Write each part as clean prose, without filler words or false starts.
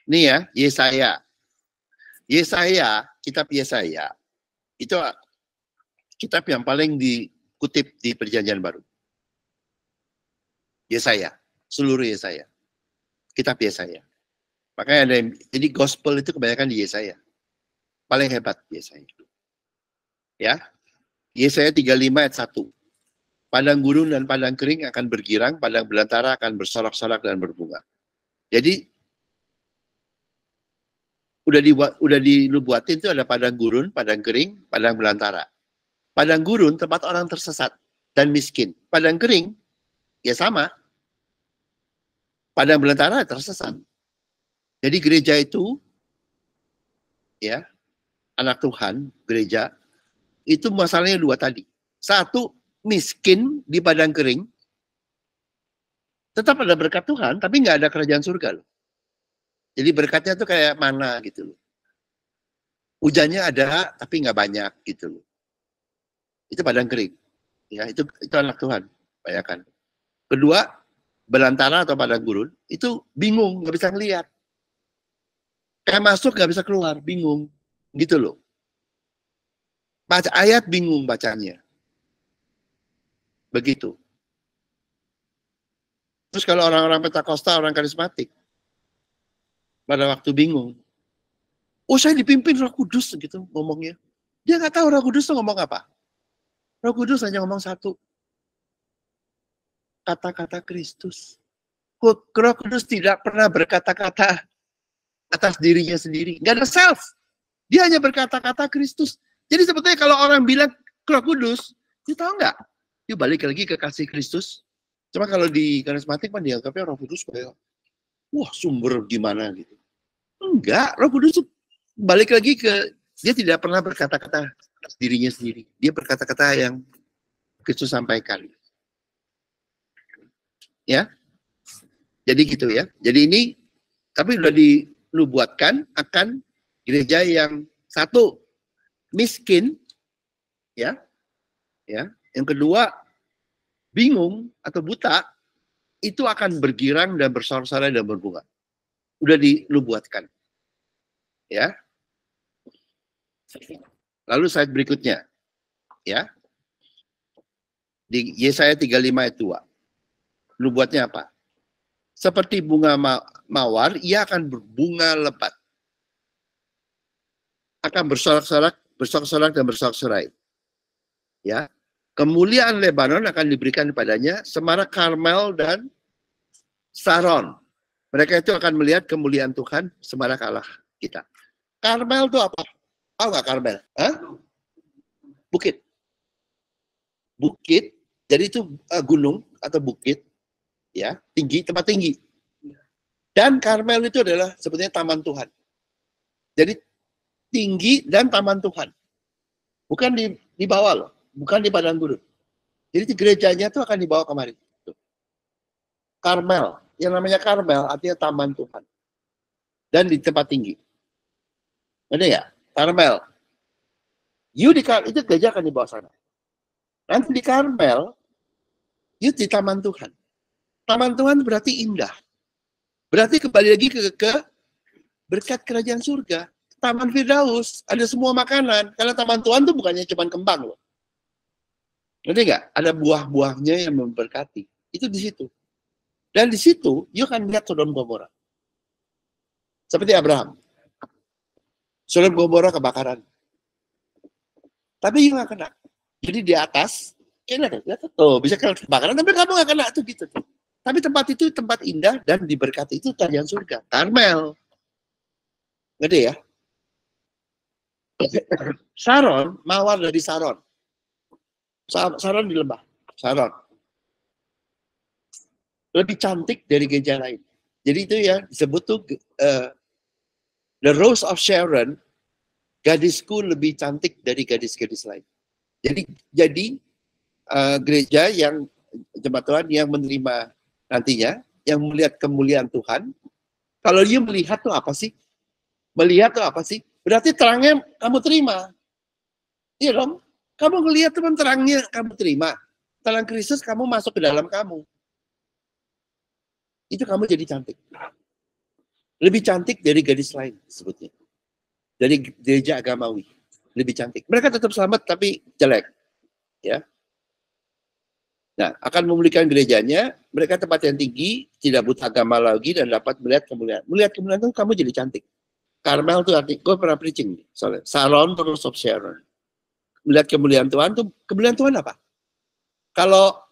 Nih ya, Yesaya. Yesaya, kitab Yesaya, itu kitab yang paling dikutip di Perjanjian Baru. Yesaya, seluruh Yesaya. Kitab Yesaya. Makanya ada yang, jadi gospel itu kebanyakan di Yesaya. Paling hebat Yesaya. Ya. Yesaya 35 ayat 1. Padang gurun dan padang kering akan bergirang, padang belantara akan bersorak-sorak dan berbunga. Jadi udah dibuatin itu ada padang gurun, padang kering, padang belantara. Padang gurun tempat orang tersesat dan miskin. Padang kering ya sama. Padang belantara tersesat. Jadi gereja itu ya, anak Tuhan, gereja itu masalahnya dua tadi. Satu, miskin di padang kering, tetap ada berkat Tuhan, tapi nggak ada kerajaan surga loh. Jadi berkatnya tuh kayak mana gitu loh. Hujannya ada, tapi nggak banyak gitu loh. Itu padang kering. Ya, itu anak Tuhan, bayangkan. Kedua, belantara atau padang gurun, itu bingung, nggak bisa ngelihat. Kayak masuk nggak bisa keluar, bingung. Gitu loh. Baca ayat bingung bacanya. Begitu. Terus kalau orang-orang Pentakosta, orang karismatik, pada waktu bingung, oh saya dipimpin Roh Kudus gitu ngomongnya. Dia nggak tahu Roh Kudus tuh ngomong apa. Roh Kudus hanya ngomong satu, kata-kata Kristus. Roh Kudus tidak pernah berkata-kata atas dirinya sendiri. Nggak ada self. Dia hanya berkata-kata Kristus. Jadi sebetulnya kalau orang bilang Roh Kudus, dia tahu nggak? Dia balik lagi ke kasih Kristus. Cuma kalau di karismatik kan dianggapnya Roh Kudus kayak, wah sumber gimana gitu. Enggak, Roh Kudus balik lagi ke, dia tidak pernah berkata-kata atas dirinya sendiri. Dia berkata-kata yang Kristus sampaikan. Ya, jadi gitu ya. Jadi ini, tapi sudah dinubuatkan akan gereja yang satu, miskin, ya. Yang kedua, bingung atau buta, itu akan bergirang dan bersorak-sorai dan berbunga. Udah dinubuatkan. Ya. Lalu slide berikutnya. Ya. Di Yesaya 35 ayat 2. Nubuatnya apa? Seperti bunga mawar, ia akan berbunga lebat. Akan bersorak-sorak dan bersorak-sorai. Ya. Kemuliaan Lebanon akan diberikan kepadanya, semarak Karmel dan Saron. Mereka itu akan melihat kemuliaan Tuhan, semarak Allah kita. Karmel itu apa? Tahu nggak Karmel? Hah? Bukit. Bukit, jadi itu gunung atau bukit, ya, tinggi, tempat tinggi. Dan Karmel itu adalah sebetulnya taman Tuhan. Jadi tinggi dan taman Tuhan. Bukan di bawah loh, bukan di padang gurun. Jadi gerejanya itu akan dibawa kemari. Karmel, yang namanya Karmel artinya taman Tuhan. Dan di tempat tinggi. Ada ya? Karmel. Itu gereja akan dibawa sana. Nanti di Karmel, di taman Tuhan. Taman Tuhan berarti indah. Berarti kembali lagi ke berkat kerajaan surga. Taman Firdaus, ada semua makanan. Karena taman Tuhan itu bukannya cuma kembang loh. Ngerti nggak? Ada buah-buahnya yang memberkati. Itu di situ. Dan di situ, you akan lihat Sodom Gomora. Seperti Abraham. Sodom Gomora kebakaran. Tapi you nggak kena. Jadi di atas, tuh bisa kebakaran, tapi kamu nggak kena tuh gitu. Tapi tempat itu tempat indah dan diberkati, itu kerajaan surga. Karmel. Ngerti ya? Saron, mawar dari Saron. Saron di lembah. Saron. Lebih cantik dari gereja lain. Jadi itu ya disebut tuh the Rose of Sharon, gadisku lebih cantik dari gadis-gadis lain. Jadi gereja yang jemaat Tuhan yang menerima nantinya, yang melihat kemuliaan Tuhan. Kalau dia melihat tuh apa sih? Melihat tuh apa sih? Berarti terangnya kamu terima. Iya dong. Kamu melihat teman terangnya kamu terima. Terang Kristus kamu masuk ke dalam kamu. Itu kamu jadi cantik. Lebih cantik dari gadis lain sebutnya. Dari gereja agamawi. Lebih cantik. Mereka tetap selamat tapi jelek. Ya. Nah, akan memulihkan gerejanya, mereka tempat yang tinggi, tidak buta agama lagi, dan dapat melihat kemuliaan. Melihat kemuliaan itu kamu jadi cantik. Karmel itu arti, gue pernah preaching, soalnya. Sharon terus of Sharon. Melihat kemuliaan Tuhan, tuh kemuliaan Tuhan apa? Kalau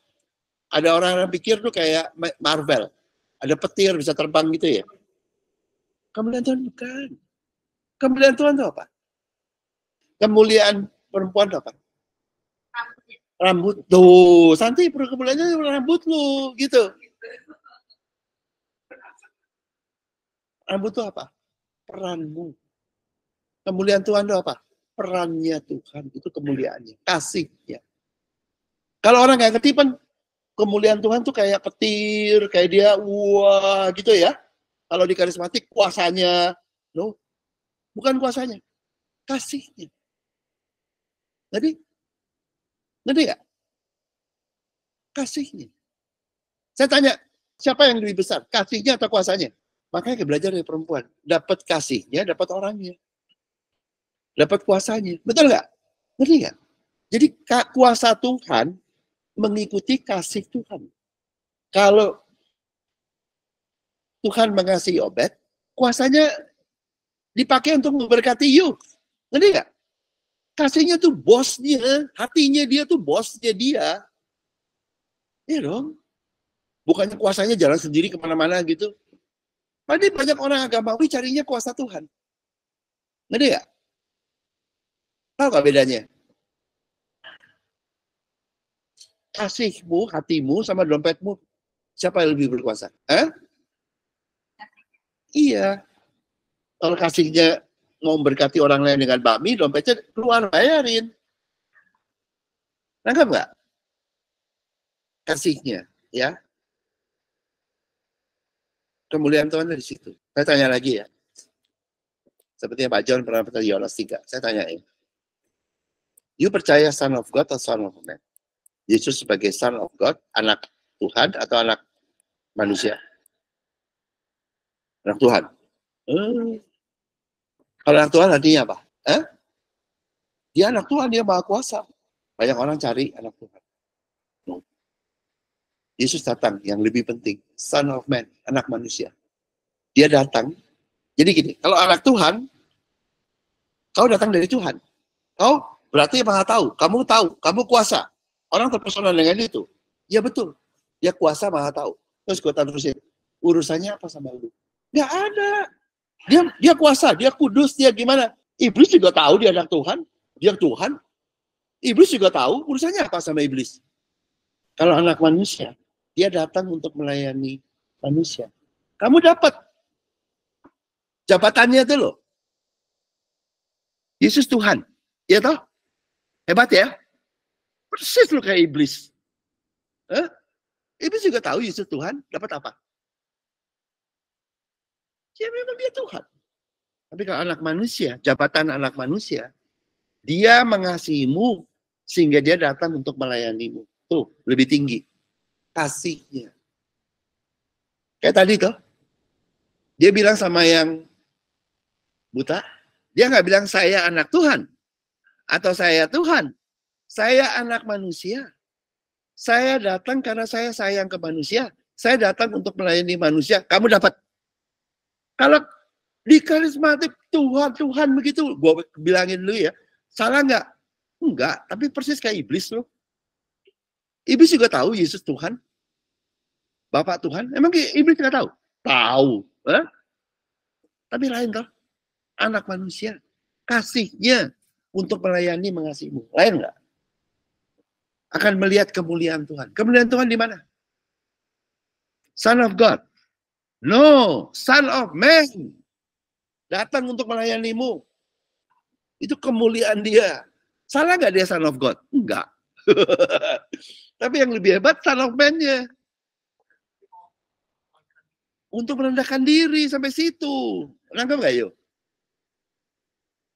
ada orang yang pikir tuh kayak Marvel, ada petir bisa terbang gitu ya. Kemuliaan Tuhan bukan. Kemuliaan Tuhan itu apa? Kemuliaan perempuan itu apa? Rambut tuh, Santi kemuliaannya rambut lu gitu. Rambut itu apa? Peranmu. Kemuliaan Tuhan itu apa? Perannya Tuhan, itu kemuliaannya, kasihnya. Kalau orang kayak ketipan, kemuliaan Tuhan tuh kayak petir, kayak dia wah gitu ya. Kalau di karismatik kuasanya, no, bukan kuasanya, kasihnya. Ngerti nggak? Kasihnya. Saya tanya, siapa yang lebih besar, kasihnya atau kuasanya? Makanya belajar dari perempuan, dapat kasihnya, dapat orangnya, dapat kuasanya, betul nggak? Ngerti nggak? Jadi kuasa Tuhan mengikuti kasih Tuhan. Kalau Tuhan mengasihi Obed, kuasanya dipakai untuk memberkati you. Ngerti nggak? Kasihnya tuh bosnya, hatinya dia tuh bosnya dia. Iya dong. Bukannya kuasanya jalan sendiri kemana-mana gitu. Padahal banyak orang agamawi carinya kuasa Tuhan. Ngerti nggak? Tahu nggak bedanya? Kasihmu, hatimu, sama dompetmu, siapa yang lebih berkuasa? Iya. Kalau kasihnya mau berkati orang lain dengan bakmi, dompetnya keluar bayarin. Nangkap nggak? Kasihnya, ya. Kemuliaan Tuhan dari situ. Saya tanya lagi ya. Seperti Pak John pernah bertanya Yohanes 3. Saya tanyain. You percaya Son of God atau Son of Man? Yesus sebagai Son of God, anak Tuhan atau anak manusia? Anak Tuhan. Kalau anak Tuhan artinya apa? Dia anak Tuhan, dia maha kuasa. Banyak orang cari anak Tuhan. Yesus datang yang lebih penting. Son of Man, anak manusia. Dia datang. Jadi gini, kalau anak Tuhan, kau datang dari Tuhan. Kau berarti maha tahu. Kamu kuasa. Orang terpesona dengan itu. Ya betul. Dia kuasa maha tahu. Terus gue terusin. Urusannya apa sama lu? Nggak ada. Dia kuasa, dia kudus, dia gimana. Iblis juga tahu dia anak Tuhan. Dia Tuhan. Iblis juga tahu urusannya apa sama iblis. Kalau anak manusia, dia datang untuk melayani manusia. Kamu dapat jabatannya itu loh. Yesus Tuhan. Ya toh? Hebat ya? Persis loh kayak iblis. Iblis juga tahu Yesus Tuhan. Dapat apa? Ya memang dia Tuhan. Tapi kalau anak manusia, jabatan anak manusia, dia mengasihimu sehingga dia datang untuk melayanimu. Tuh, lebih tinggi. Kasihnya. Kayak tadi tuh. Dia bilang sama yang buta, dia nggak bilang saya anak Tuhan. Atau saya Tuhan. Saya anak manusia. Saya datang karena saya sayang ke manusia. Saya datang untuk melayani manusia. Kamu dapat. Kalau di karismatik Tuhan begitu, gue bilangin dulu ya, salah nggak? Enggak, tapi persis kayak iblis loh. Iblis juga tahu Yesus Tuhan, Bapak Tuhan. Emang iblis nggak tahu? Tahu. Tapi lain toh, anak manusia kasihnya untuk melayani mengasihimu. Lain nggak? Akan melihat kemuliaan Tuhan. Kemuliaan Tuhan di mana? Son of God. No, Son of Man. Datang untuk melayanimu. Itu kemuliaan dia. Salah nggak dia Son of God? Enggak. Tapi yang lebih hebat Son of Man-nya. Untuk merendahkan diri sampai situ. Nangkep nggak yuk?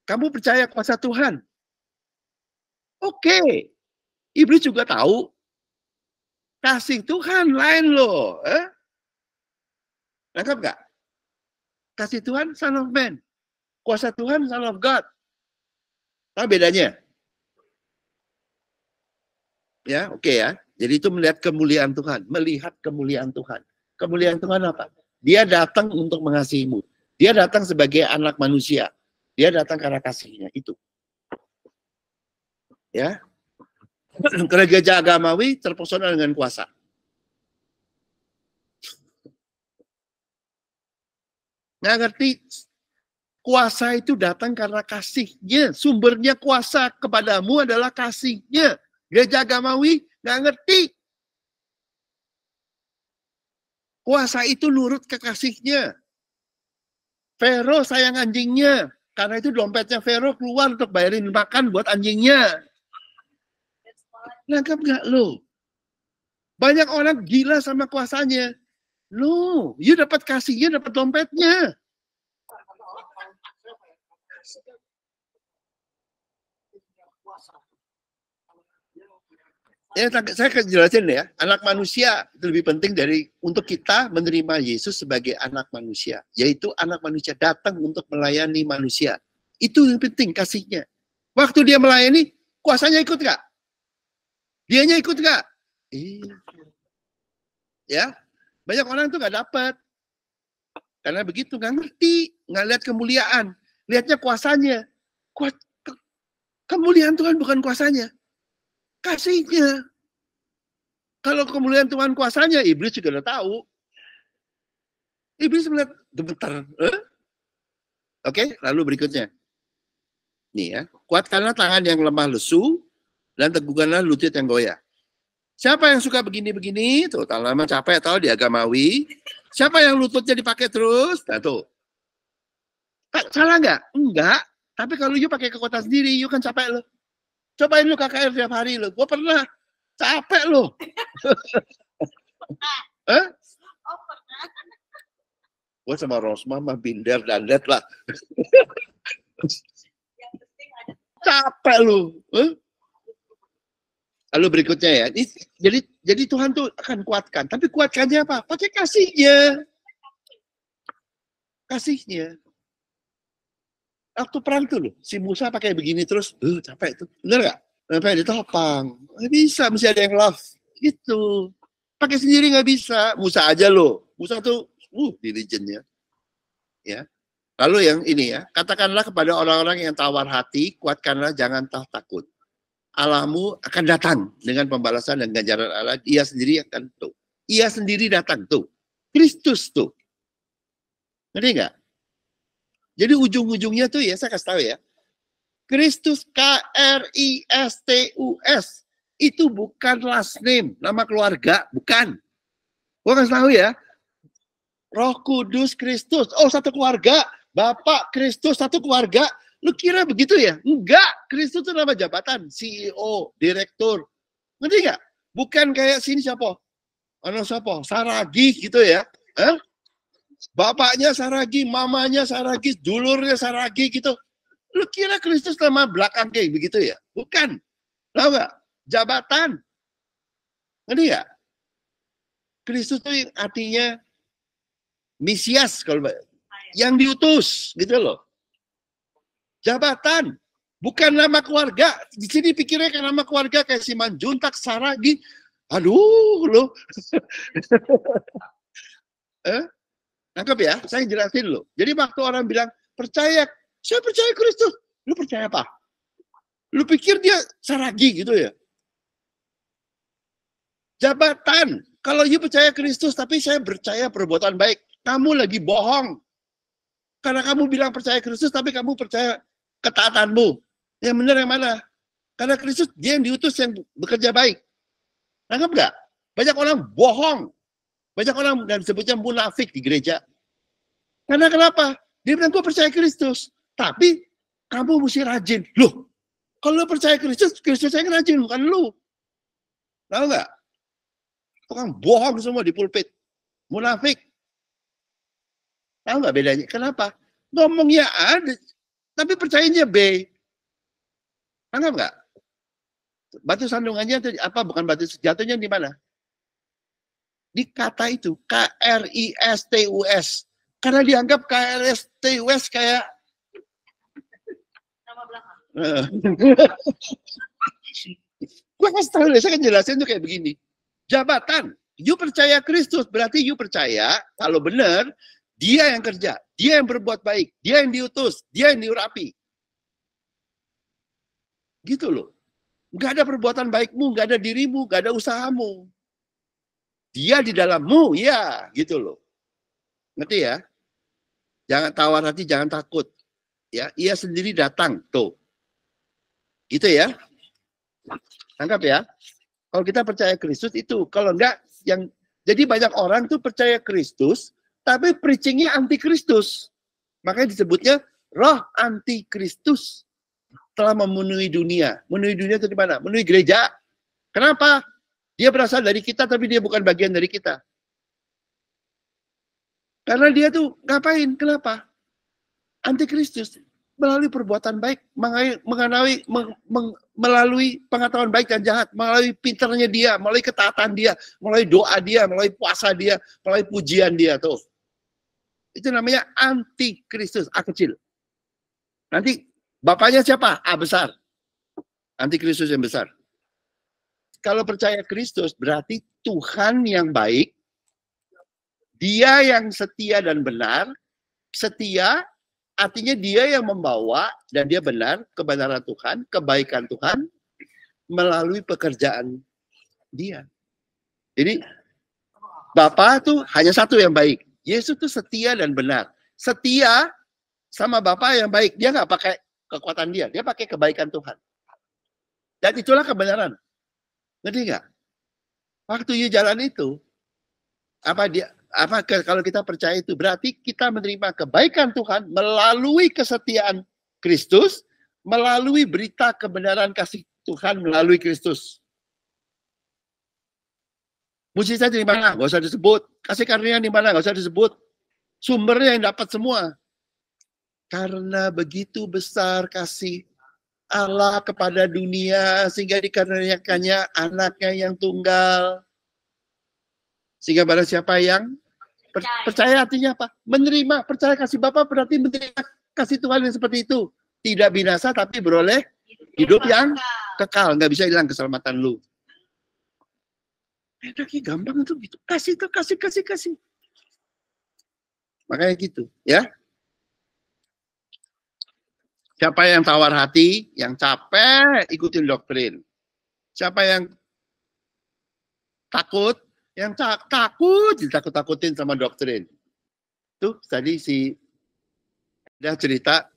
Kamu percaya kuasa Tuhan? Oke. Iblis juga tahu. Kasih Tuhan lain loh. Nangkep nggak? Kasih Tuhan, Son of Man. Kuasa Tuhan, Son of God. Tahu bedanya? Ya, oke ya. Jadi itu melihat kemuliaan Tuhan. Melihat kemuliaan Tuhan. Kemuliaan Tuhan apa? Dia datang untuk mengasihimu. Dia datang sebagai anak manusia. Dia datang karena kasihnya. Itu. Ya. Gereja agamawi terpesona dengan kuasa. Nggak ngerti. Kuasa itu datang karena kasihnya. Sumbernya kuasa kepadamu adalah kasihnya. Gereja agamawi nggak ngerti. Kuasa itu nurut ke kasihnya. Fero sayang anjingnya. Karena itu dompetnya Fero keluar untuk bayarin makan buat anjingnya. Nangkap nggak lo? Banyak orang gila sama kuasanya. Lo, you dapat kasihnya, dapat dompetnya. Ya, saya akan jelasin ya. Anak manusia itu lebih penting dari untuk kita menerima Yesus sebagai anak manusia. Yaitu anak manusia datang untuk melayani manusia. Itu yang penting kasihnya. Waktu dia melayani, kuasanya ikut nggak? Dianya ikut nggak? Ya, banyak orang tuh nggak dapat. Karena begitu nggak ngerti, nggak lihat kemuliaan, lihatnya kuasanya. Kemuliaan Tuhan bukan kuasanya. Kasihnya. Kalau kemuliaan Tuhan kuasanya, iblis juga udah tahu. Iblis melihat gemetar. Oke, lalu berikutnya. Nih ya, kuatkanlah tangan yang lemah lesu, dan teguhkanlah lutut yang goyah. Siapa yang suka begini-begini, tuh, tak lama capek tahu di agamawi. Siapa yang lututnya dipakai terus, nah tuh. Salah nggak? Enggak. Tapi kalau you pakai ke kota sendiri, you kan capek lo. Cobain lu KKR tiap hari lo. Gue pernah capek lo. Gue sama Rosma mah binder dan liat lah. Capek lo. Lalu berikutnya ya. Jadi Tuhan tuh akan kuatkan. Tapi kuatkannya apa? Pakai kasihnya. Kasihnya. Waktu perang tuh loh, si Musa pakai begini terus, capek tuh, bener nggak? Sampai ditopang, nggak bisa, mesti ada yang love, gitu. Pakai sendiri nggak bisa, Musa aja loh, Musa tuh, diligennya, ya. Lalu yang ini ya, katakanlah kepada orang-orang yang tawar hati, kuatkanlah, jangan takut. Allahmu akan datang dengan pembalasan dan ganjaran Allah, Ia sendiri akan tuh, Ia sendiri datang tuh, Kristus tuh, ngerti nggak? Jadi ujung-ujungnya tuh ya, saya kasih tahu ya. Kristus, Kristus, itu bukan last name, nama keluarga, bukan. Gua kasih tahu ya. Roh Kudus Kristus, oh satu keluarga. Bapak Kristus, satu keluarga. Lu kira begitu ya? Enggak, Kristus itu nama jabatan, CEO, direktur. Ngerti nggak? Bukan kayak sini siapa? Siapa? Saragi gitu ya. Bapaknya Saragi, mamanya Saragi, dulurnya Saragi gitu. Lu kira Kristus nama belakang kayak begitu ya? Bukan. Tahu nggak? Jabatan. Ngerti nggak? Kristus itu artinya Mesias kalau yang diutus gitu loh. Jabatan. Bukan nama keluarga. Di sini pikirnya kayak nama keluarga kayak Simanjuntak, Saragi. Aduh lo. Nangkep ya, saya jelasin loh. Jadi waktu orang bilang, percaya, saya percaya Kristus. Lu percaya apa? Lu pikir dia Saragi gitu ya? Jabatan. Kalau you percaya Kristus, tapi saya percaya perbuatan baik. Kamu lagi bohong. Karena kamu bilang percaya Kristus, tapi kamu percaya ketaatanmu. Yang benar yang mana? Karena Kristus, dia yang diutus yang bekerja baik. Nangkep nggak? Banyak orang bohong. Banyak orang dan disebutnya munafik di gereja. Karena kenapa? Dia bilang, gue percaya Kristus. Tapi kamu mesti rajin. Loh, kalau lu percaya Kristus, Kristus yang rajin, bukan lu. Tahu nggak? Tukang bohong semua di pulpit. Munafik. Tahu nggak bedanya? Kenapa? Ngomongnya A, tapi percayanya B. Anggap nggak? Batu sandungannya itu apa? Bukan batu jatuhnya di mana? Di kata itu, Kristus. Karena dianggap KRST West kayak Nama belakang. Gue kasih tahu deh, saya kan jelasin tuh kayak begini. Jabatan, you percaya Kristus, berarti you percaya kalau benar, dia yang kerja, dia yang berbuat baik, dia yang diutus, dia yang diurapi. Gitu loh. Nggak ada perbuatan baikmu, nggak ada dirimu, nggak ada usahamu. Dia di dalammu, ya, gitu loh. Ngerti ya? Jangan tawar hati, jangan takut. Ya, ia sendiri datang, tuh. Gitu ya. Tangkap ya. Kalau kita percaya Kristus itu, kalau enggak yang jadi banyak orang tuh percaya Kristus, tapi preachingnya anti Kristus. Makanya disebutnya roh anti Kristus telah memenuhi dunia. Memenuhi dunia itu di mana? Memenuhi gereja. Kenapa? Dia berasal dari kita, tapi dia bukan bagian dari kita. Karena dia tuh ngapain? Kenapa? Anti Kristus. Melalui perbuatan baik, melalui pengetahuan baik dan jahat, melalui pintarnya dia, melalui ketaatan dia, melalui doa dia, melalui puasa dia, melalui pujian dia tuh. Itu namanya anti Kristus, A kecil. Nanti bapaknya siapa? A besar. Anti Kristus yang besar. Kalau percaya Kristus berarti Tuhan yang baik, dia yang setia dan benar, setia artinya dia yang membawa dan dia benar kebenaran Tuhan, kebaikan Tuhan melalui pekerjaan dia. Jadi Bapa tuh hanya satu yang baik. Yesus tuh setia dan benar. Setia sama Bapa yang baik. Dia nggak pakai kekuatan dia pakai kebaikan Tuhan. Dan itulah kebenaran. Ngerti nggak? Waktu you jalan itu, kalau kita percaya itu berarti kita menerima kebaikan Tuhan melalui kesetiaan Kristus, melalui berita kebenaran kasih Tuhan melalui Kristus. Mujizat di mana? Gak usah disebut. Kasih karunia di mana? Gak usah disebut. Sumbernya yang dapat semua. Karena begitu besar kasih Allah kepada dunia sehingga dikaruniakannya anaknya yang tunggal. Sehingga barang siapa yang percaya artinya apa? Menerima, percaya kasih Bapa berarti menerima kasih Tuhan yang seperti itu. Tidak binasa tapi beroleh hidup yang kekal. Nggak bisa hilang keselamatan lu. Enaknya gampang itu gitu. Kasih. Makanya gitu, ya. Siapa yang tawar hati, yang capek, ikutin doktrin. Siapa yang takut, ditakut-takutin sama doktrin. Tuh tadi dia cerita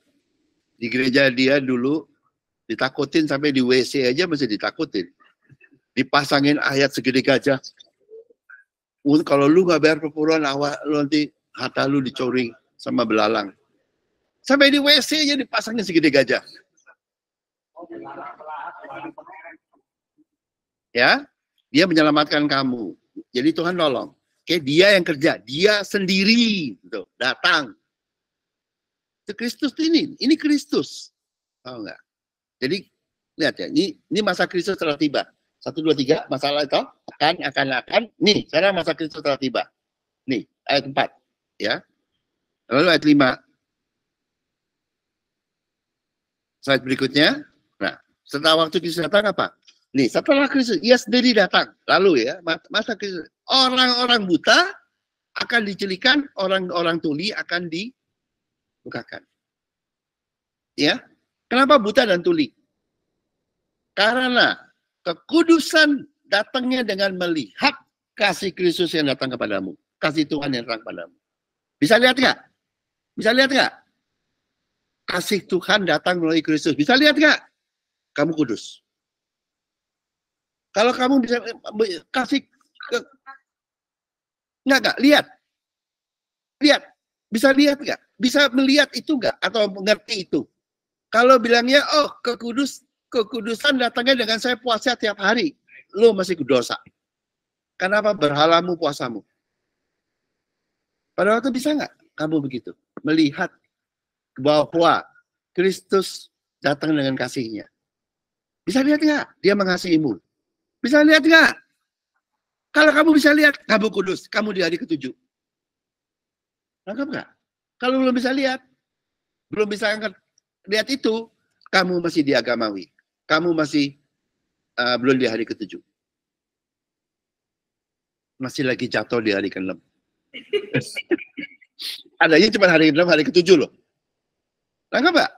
di gereja dia dulu ditakutin sampai di WC aja masih ditakutin. Dipasangin ayat segede gajah. Kalau lu nggak bayar perpuluhan, lu nanti harta lu dicuri sama belalang. Sampai di WC aja dipasangin segede gajah. Ya, dia menyelamatkan kamu. Jadi Tuhan nolong. Kayak dia yang kerja, dia sendiri gitu, datang. Itu Kristus ini Kristus. Tahu nggak? Jadi lihat ya, ini masa Kristus telah tiba. 1, 2, 3, masalah itu akan. Nih, sekarang masa Kristus telah tiba. Nih, ayat 4. Ya. Lalu ayat 5. Slide berikutnya. Nah, setelah waktu Kristus datang apa? Nih, setelah Kristus, ia sendiri datang. Lalu ya, masa Kristus. Orang-orang buta akan dicelikan, orang-orang tuli akan dibukakan. Ya. Kenapa buta dan tuli? Karena kekudusan datangnya dengan melihat kasih Kristus yang datang kepadamu. Kasih Tuhan yang datang kepadamu. Bisa lihat nggak? Bisa lihat nggak? Kasih Tuhan datang melalui Kristus. Bisa lihat nggak? Kamu kudus. Kalau kamu bisa kasih nggak lihat, bisa lihat nggak? Bisa melihat itu nggak? Atau mengerti itu? Kalau bilangnya, oh kekudusan datangnya dengan saya puasa tiap hari, lo masih dosa. Kenapa berhalamu puasamu? Pada waktu bisa nggak kamu begitu melihat bahwa Kristus datang dengan kasihnya? Bisa lihat nggak? Dia mengasihimu. Bisa lihat nggak? Kalau kamu bisa lihat, kamu kudus. Kamu di hari ke-7. Nangkap nggak? Kalau belum bisa lihat, belum bisa lihat itu, kamu masih di agamawi. Kamu masih belum di hari ke-7. Masih lagi jatuh di hari ke-6. Adanya cuma hari ke-6, hari ke-7 loh. Nangkap nggak?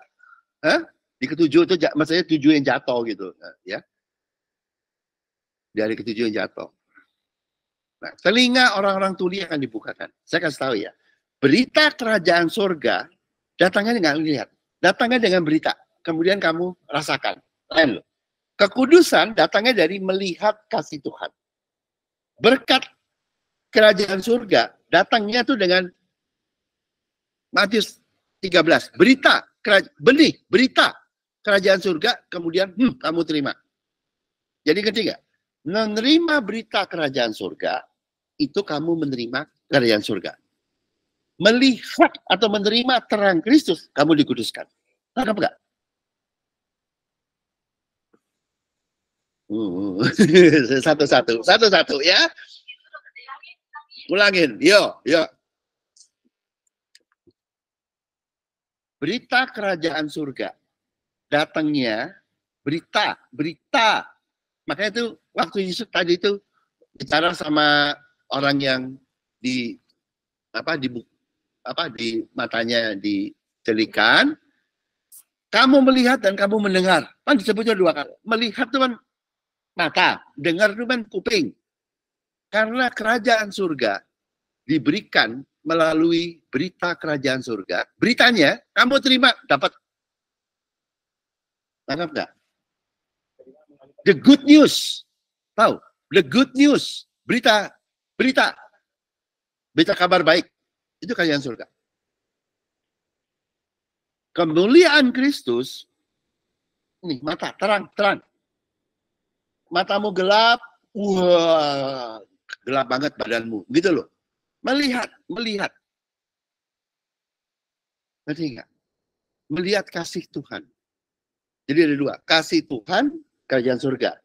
Hah? Di ke-7 itu maksudnya 7 yang jatuh gitu. Ya. Di hari ke-7 yang jatuh. Nah, telinga orang-orang tuli akan dibukakan. Saya kasih tahu ya. Berita kerajaan surga datangnya dengan lihat. Datangnya dengan berita. Kemudian kamu rasakan. Lain loh. Kekudusan datangnya dari melihat kasih Tuhan. Berkat kerajaan surga datangnya tuh dengan Matius 13. Berita, benih, berita kerajaan surga, kemudian kamu terima. Jadi ngerti nggak? Menerima berita kerajaan surga, itu kamu menerima kerajaan surga. Melihat atau menerima terang Kristus, kamu dikuduskan. Nangkap nggak? Satu-satu ya. Ulangin, yo. Berita kerajaan surga datangnya berita. Makanya itu waktu Yesus tadi itu bicara sama orang yang di matanya dicelikan. Kamu melihat dan kamu mendengar. Kan disebutnya 2 kali. Melihat itu kan mata, dengar itu kan kuping. Karena kerajaan surga diberikan melalui berita kerajaan surga. Beritanya kamu terima, dapat. Tangkap nggak? The good news. Tahu? The good news. Berita kabar baik. Itu kerajaan surga. Kemuliaan Kristus, nih mata, terang. Matamu gelap, wah, gelap banget badanmu. Gitu loh. Melihat. Ngerti nggak? Melihat kasih Tuhan. Jadi ada 2. Kasih Tuhan, kerajaan surga.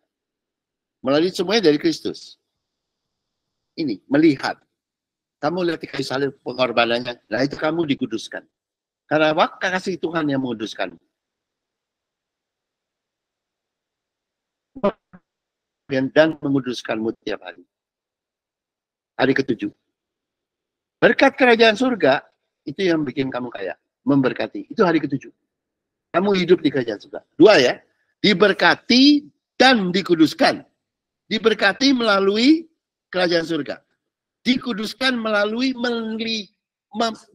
Melalui semuanya dari Kristus. Ini, melihat. Kamu lihat kayu salib pengorbanannya. Nah itu kamu dikuduskan. Karena kasih Tuhan yang menguduskan. Dan menguduskanmu tiap hari. Hari ke-7. Berkat kerajaan surga, itu yang bikin kamu kaya. Memberkati. Itu hari ke-7. Kamu hidup di kerajaan surga. 2 ya. Diberkati dan dikuduskan. Diberkati melalui kerajaan surga. Dikuduskan melalui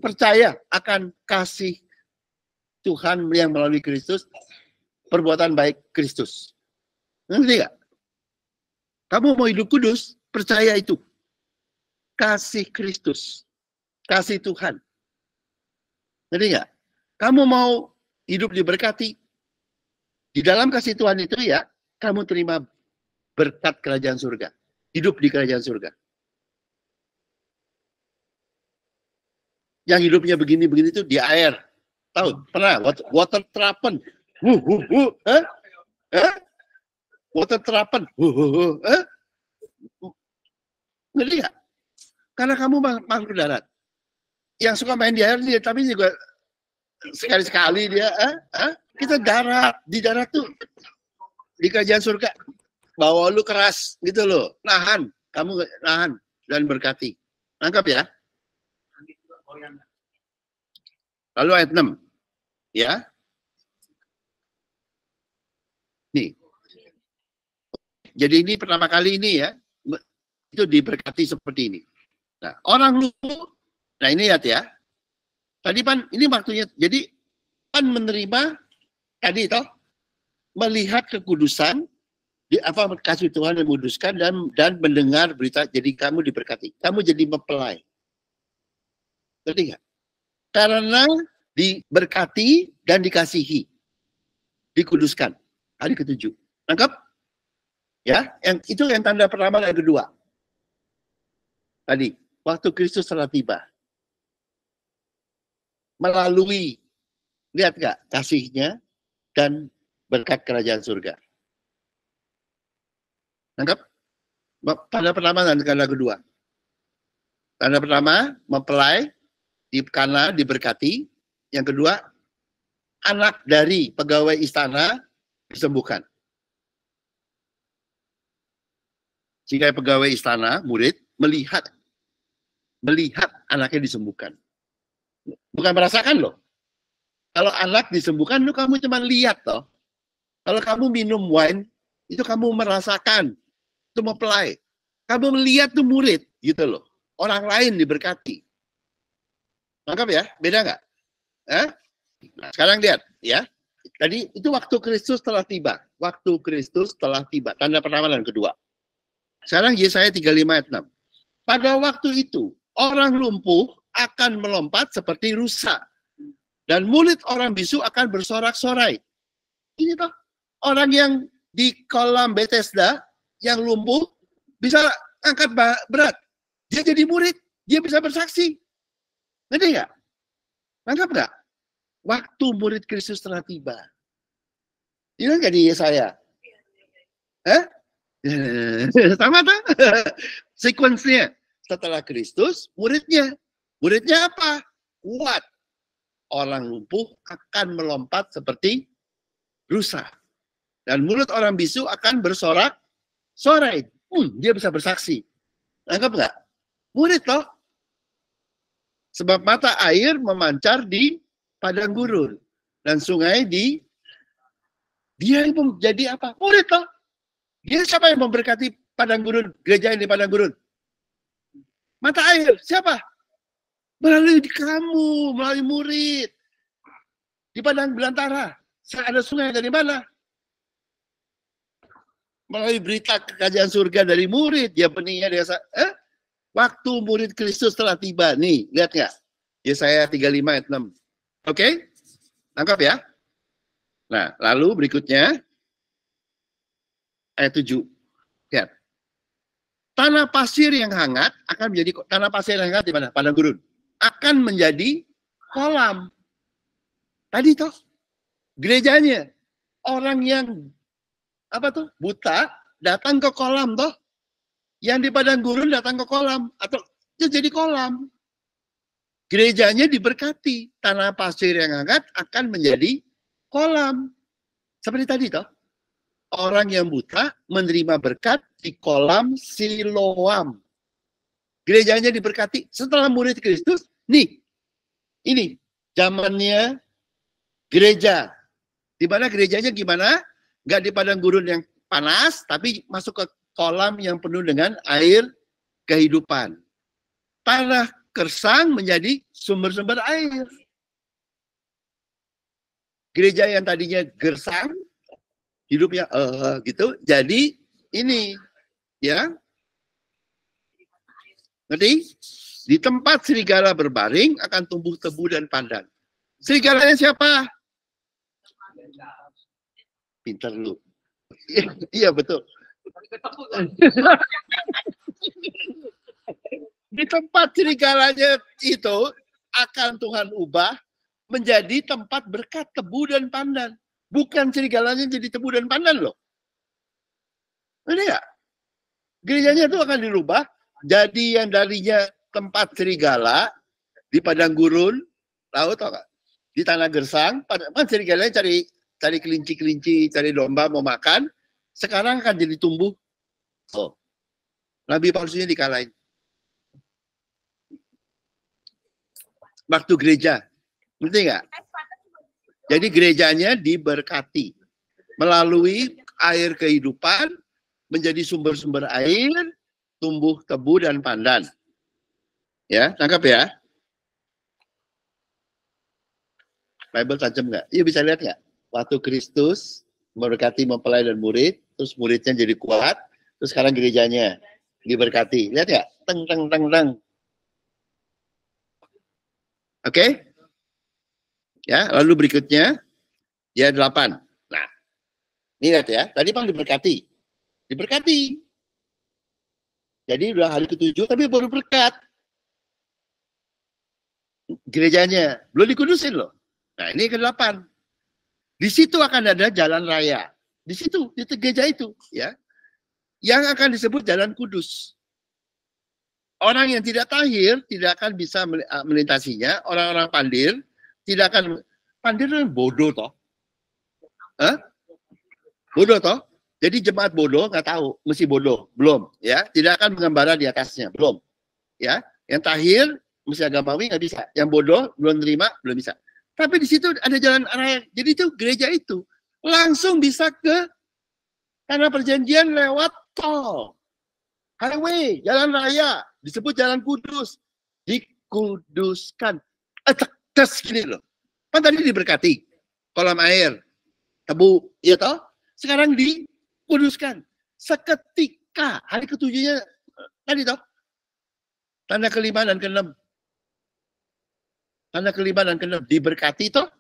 percaya akan kasih Tuhan yang melalui Kristus, perbuatan baik Kristus. Ngerti nggak? Kamu mau hidup kudus, percaya itu. Kasih Kristus. Kasih Tuhan. Ngerti nggak? Kamu mau hidup diberkati. Di dalam kasih Tuhan itu ya, kamu terima berkat kerajaan surga. Hidup di kerajaan surga. Yang hidupnya begini-begini itu di air. Tahu? Pernah? Water terapen. Water terapen. Ngerti nggak? Karena kamu makhluk darat. Yang suka main di air, tapi juga sekali-sekali dia. Kita darat. Di darat tuh. Di kerajaan surga. Bawa lu keras. Gitu loh. Nahan. Kamu nahan. Dan berkati. Nangkap ya? Lalu ayat 6. Ya. Nih. Jadi ini pertama kali ini ya. Itu diberkati seperti ini. Nah, orang lugu. Nah, ini lihat ya. Tadi Pan, ini waktunya. Jadi, Pan menerima tadi toh melihat kekudusan kasih Tuhan yang menguduskan dan mendengar berita, jadi kamu diberkati. Kamu jadi mempelai. Ngerti nggak? Karena diberkati dan dikasihi. Dikuduskan. Hari ke-7. Nangkap? Ya, itu yang tanda pertama dan kedua. Tadi, waktu Kristus telah tiba. Melalui, lihat nggak, kasihnya dan berkat kerajaan surga. Nangkap? Tanda pertama dan tanda kedua. Tanda pertama, mempelai. di Kana diberkati. Yang kedua, anak dari pegawai istana disembuhkan. Jika pegawai istana, murid, melihat anaknya disembuhkan. Bukan merasakan loh. Kalau anak disembuhkan, itu kamu cuma lihat toh. Kalau kamu minum wine, itu kamu merasakan, itu mempelai. Kamu melihat tuh murid, gitu loh. Orang lain diberkati. Lengkap ya? Beda nggak? Nah, sekarang lihat ya. Tadi itu waktu Kristus telah tiba. Waktu Kristus telah tiba. Tanda pertama dan kedua. Sekarang Yesaya 35 ayat 6. Pada waktu itu, orang lumpuh akan melompat seperti rusa. Dan mulut orang bisu akan bersorak-sorai. Ini toh, orang yang di kolam Bethesda, yang lumpuh, bisa angkat berat. Dia jadi murid, dia bisa bersaksi. Ngerti nggak? Lengkap nggak? Waktu murid Kristus telah tiba. Ini nggak di Yesaya? Sama tak? Sequence-nya. Setelah Kristus, muridnya. Muridnya apa? Kuat. Orang lumpuh akan melompat seperti rusa. Dan mulut orang bisu akan bersorak-sorai. Dia bisa bersaksi. Anggap nggak? Murid toh. Sebab mata air memancar di padang gurun. Dan sungai dia yang menjadi apa? Murid toh. Dia siapa yang memberkati padang gurun? Gereja yang di padang gurun. Mata air. Siapa? Melalui kamu, melalui murid. Di padang belantara. Ada sungai dari mana? Melalui berita kerajaan surga dari murid. Dia benihnya dia waktu murid Kristus telah tiba. Nih, lihat nggak? Yesaya 35 ayat 6. Oke? Tangkap ya? Nah, lalu berikutnya ayat 7. Lihat. Tanah pasir yang hangat akan menjadi tanah pasir yang hangat di mana? Padang gurun. Akan menjadi kolam. Tadi toh gerejanya orang yang buta datang ke kolam toh. Yang di padang gurun datang ke kolam atau itu jadi kolam. Gerejanya diberkati, tanah pasir yang hangat akan menjadi kolam. Seperti tadi toh. Orang yang buta menerima berkat di kolam Siloam. Gerejanya diberkati setelah murid Kristus. Nih, ini zamannya gereja. Di mana gerejanya gimana? Nggak di padang gurun yang panas, tapi masuk ke kolam yang penuh dengan air kehidupan. Tanah gersang menjadi sumber-sumber air. Gereja yang tadinya gersang, hidupnya gitu, jadi ini, ya. Ngerti? Di tempat serigala berbaring akan tumbuh tebu dan pandan. Serigalanya siapa? Pintar lu. Iya betul. Di tempat serigalanya itu akan Tuhan ubah menjadi tempat berkat tebu dan pandan. Bukan serigalanya jadi tebu dan pandan loh. Ini ya. Gerejanya itu akan dirubah jadi yang darinya tempat serigala di padang gurun, tahu tau gak? Di tanah gersang, kan serigalanya cari kelinci-kelinci, cari domba mau makan, sekarang akan jadi tumbuh. Oh, nabi palsunya dikalahin. Waktu gereja, ngerti nggak? Jadi gerejanya diberkati melalui air kehidupan, menjadi sumber-sumber air, tumbuh tebu dan pandan. Ya, tangkap ya. Bible tajam nggak? Iya bisa lihat nggak? Waktu Kristus memberkati mempelai dan murid, terus muridnya jadi kuat, terus sekarang gerejanya diberkati. Lihat nggak? Teng, teng, teng, teng. Oke? Ya, lalu berikutnya, ya 8. Nah, ini lihat ya. Tadi Bang diberkati. Diberkati. Jadi udah hari ke-7, tapi baru berkat. Gerejanya. Belum dikudusin loh. Nah, ini ke-8. Di situ akan ada jalan raya. Di situ, di gereja itu. Ya, yang akan disebut jalan kudus. Orang yang tidak tahir tidak akan bisa melintasinya. Orang-orang pandir tidak akan. Pandir kan bodoh toh. Hah? Bodoh toh. Jadi jemaat bodoh nggak tahu, mesti bodoh, belum, ya. Tidak akan mengembara di atasnya, belum, ya. Yang tahir mesti agamawi nggak bisa. Yang bodoh belum terima, belum bisa. Tapi di situ ada jalan raya. Jadi itu gereja itu langsung bisa ke tanah perjanjian lewat tol, highway, jalan raya. Disebut Jalan Kudus, dikuduskan, tes gini loh. Kan tadi diberkati, kolam air, tebu, ya toh. Sekarang dikuduskan. Seketika hari ketujuhnya tadi toh. Tanda kelima dan keenam. Tanda kelima dan keenam diberkati toh.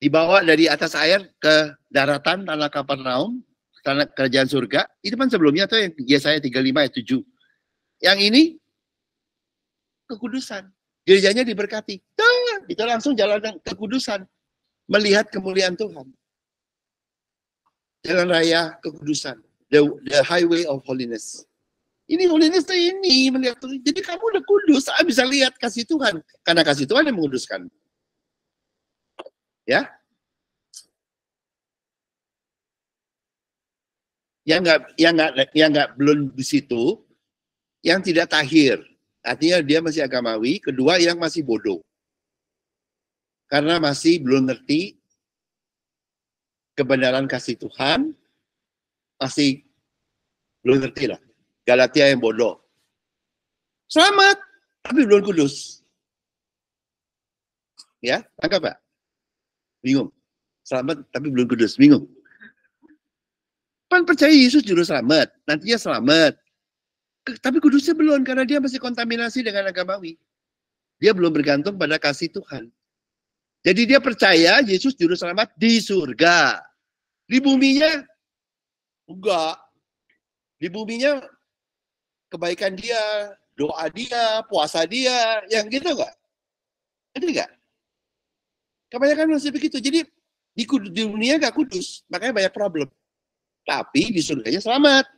Dibawa dari atas air ke daratan tanah Kapernaum, tanah kerajaan surga. Itu kan sebelumnya tuh yang Yesaya 35 ayat 7. Yang ini kekudusan. Gerejanya diberkati. Itu langsung jalan kekudusan. Melihat kemuliaan Tuhan. Jalan raya kekudusan. The highway of holiness. Ini holiness ini melihat Tuhan. Jadi kamu udah kudus, bisa lihat kasih Tuhan. Karena kasih Tuhan yang menguduskan. Ya. Yang nggak belum di situ, yang tidak tahir, artinya dia masih agamawi. Kedua, yang masih bodoh, karena masih belum ngerti kebenaran kasih Tuhan, masih belum ngerti lah. Galatia yang bodoh, selamat tapi belum kudus. Ya, tangkap Pak? Bingung. Selamat tapi belum kudus, bingung. Pan percaya Yesus juru selamat, nantinya selamat. Tapi kudusnya belum, karena dia masih kontaminasi dengan agamawi. Dia belum bergantung pada kasih Tuhan. Jadi dia percaya Yesus juru selamat di surga. Di buminya, enggak. Di buminya, kebaikan dia, doa dia, puasa dia, yang gitu enggak? Jadi enggak? Kebanyakan masih begitu. Jadi di dunia enggak kudus, makanya banyak problem. Tapi di surganya selamat.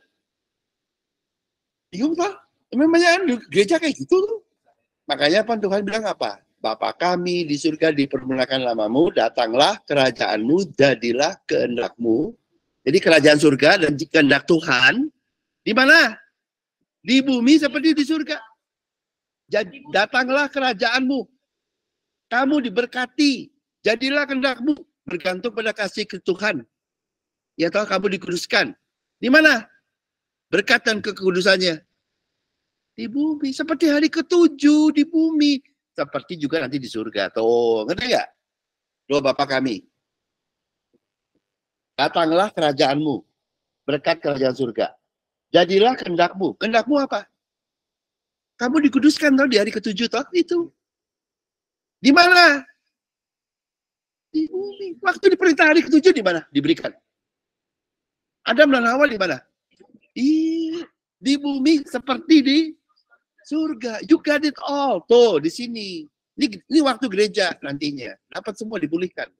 Bingung toh? Memangnya gereja kayak gitu tuh. Makanya Tuhan bilang apa? Bapa kami di surga, dipermulakan namamu, datanglah kerajaanmu, jadilah kehendakmu. Jadi kerajaan surga dan kehendak Tuhan di mana? Di bumi seperti di surga. Jadi datanglah kerajaanmu. Kamu diberkati, jadilah kehendakmu, bergantung pada kasih ke Tuhan. Ya tahu kamu dikuduskan. Di mana? Berkat dan kekudusannya di bumi, seperti hari ke-7 di bumi, seperti juga nanti di surga. Tuh, ngerti nggak? Doa Bapa kami, datanglah kerajaanmu, berkat kerajaan surga. Jadilah kehendakmu. Kehendakmu apa? Kamu dikuduskan toh di hari ke-7 toh itu. Di mana? Di bumi. Waktu diperintah hari ke-7 di mana? Diberikan. Adam dan Hawa di mana? Di bumi seperti di surga. You got it all. Tuh, di sini. Ini waktu gereja nantinya. Dapat semua dipulihkan.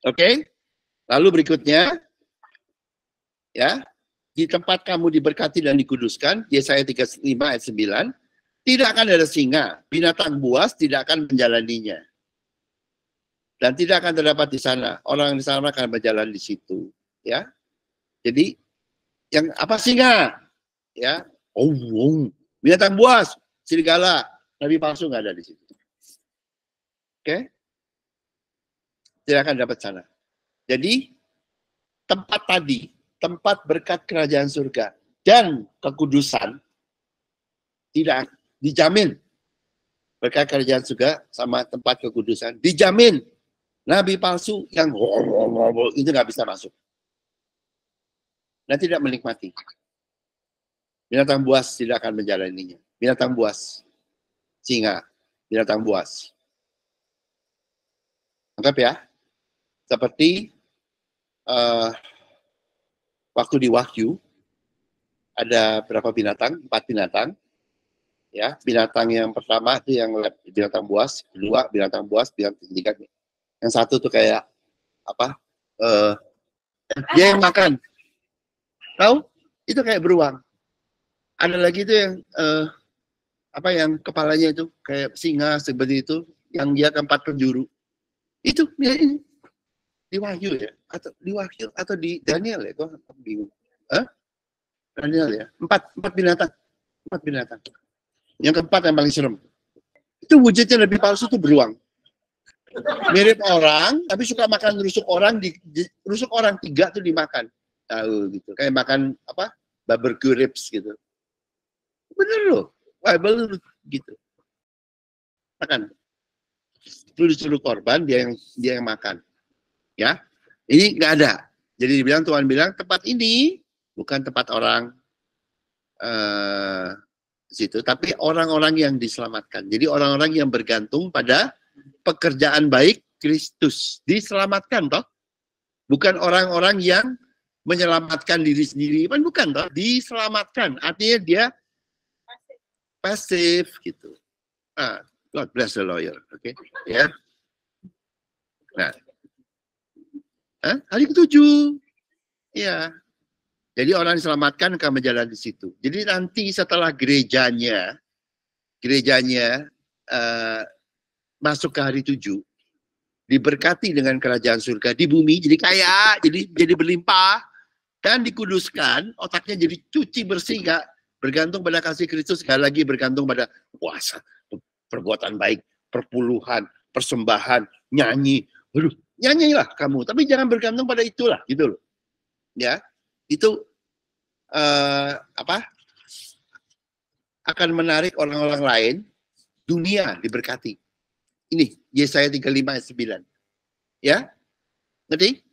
Oke? Lalu berikutnya, ya, di tempat kamu diberkati dan dikuduskan, Yesaya 35 ayat 9, tidak akan ada singa, binatang buas tidak akan menjalaninya. Dan tidak akan terdapat di sana. Orang di sana akan berjalan di situ. Ya, jadi yang apa singa? Ya, binatang buas, serigala, nabi palsu nggak ada di situ. Oke, tidak akan dapat sana. Jadi tempat tadi, tempat berkat kerajaan surga dan kekudusan tidak dijamin. Berkat kerajaan surga sama tempat kekudusan dijamin. Nabi palsu yang itu nggak bisa masuk. Dan tidak menikmati. Binatang buas tidak akan menjalaninya. Binatang buas, singa, binatang buas. Anggap ya, seperti waktu di Wahyu, ada berapa binatang? 4 binatang. Ya, binatang yang pertama itu yang binatang buas, kedua binatang buas, binatang ketiga. Yang satu tuh kayak apa? Dia yang makan. Tahu? Itu kayak beruang. Ada lagi itu yang apa yang kepalanya itu kayak singa seperti itu, yang dia keempat penjuru. Itu ya ini di Wahyu ya, atau di Wahyu atau di Daniel ya, gua bingung. Daniel ya, empat binatang, Yang keempat yang paling serem. Itu wujudnya lebih palsu tuh beruang. Mirip orang, tapi suka makan rusuk orang, rusuk orang 3 tuh dimakan. Tahu gitu, kayak makan apa? Barbecue ribs gitu. Bener loh, Bible gitu. Makan. Itu disuruh korban, dia yang makan. Ya, ini nggak ada. Jadi dibilang, Tuhan bilang tempat ini bukan tempat orang situ, tapi orang-orang yang diselamatkan. Jadi orang-orang yang bergantung pada pekerjaan baik Kristus diselamatkan, toh? Bukan orang-orang yang menyelamatkan diri sendiri, kan bukan, toh? Diselamatkan, artinya dia pasif gitu. God bless the lawyer, oke? Ya. Nah, hari ke-7, ya. Jadi orang diselamatkan akan berjalan di situ. Jadi nanti setelah gerejanya masuk ke hari 7, diberkati dengan kerajaan surga di bumi, jadi kaya, jadi berlimpah, dan dikuduskan, otaknya jadi cuci bersih, gak bergantung pada kasih Kristus, gak lagi bergantung pada puasa, perbuatan baik, perpuluhan, persembahan, nyanyi. Aduh, nyanyilah kamu, tapi jangan bergantung pada itulah, gitu loh. Ya, itu akan menarik orang-orang lain, dunia diberkati. Ini Yesaya 35 ayat 9. Ya, ngerti?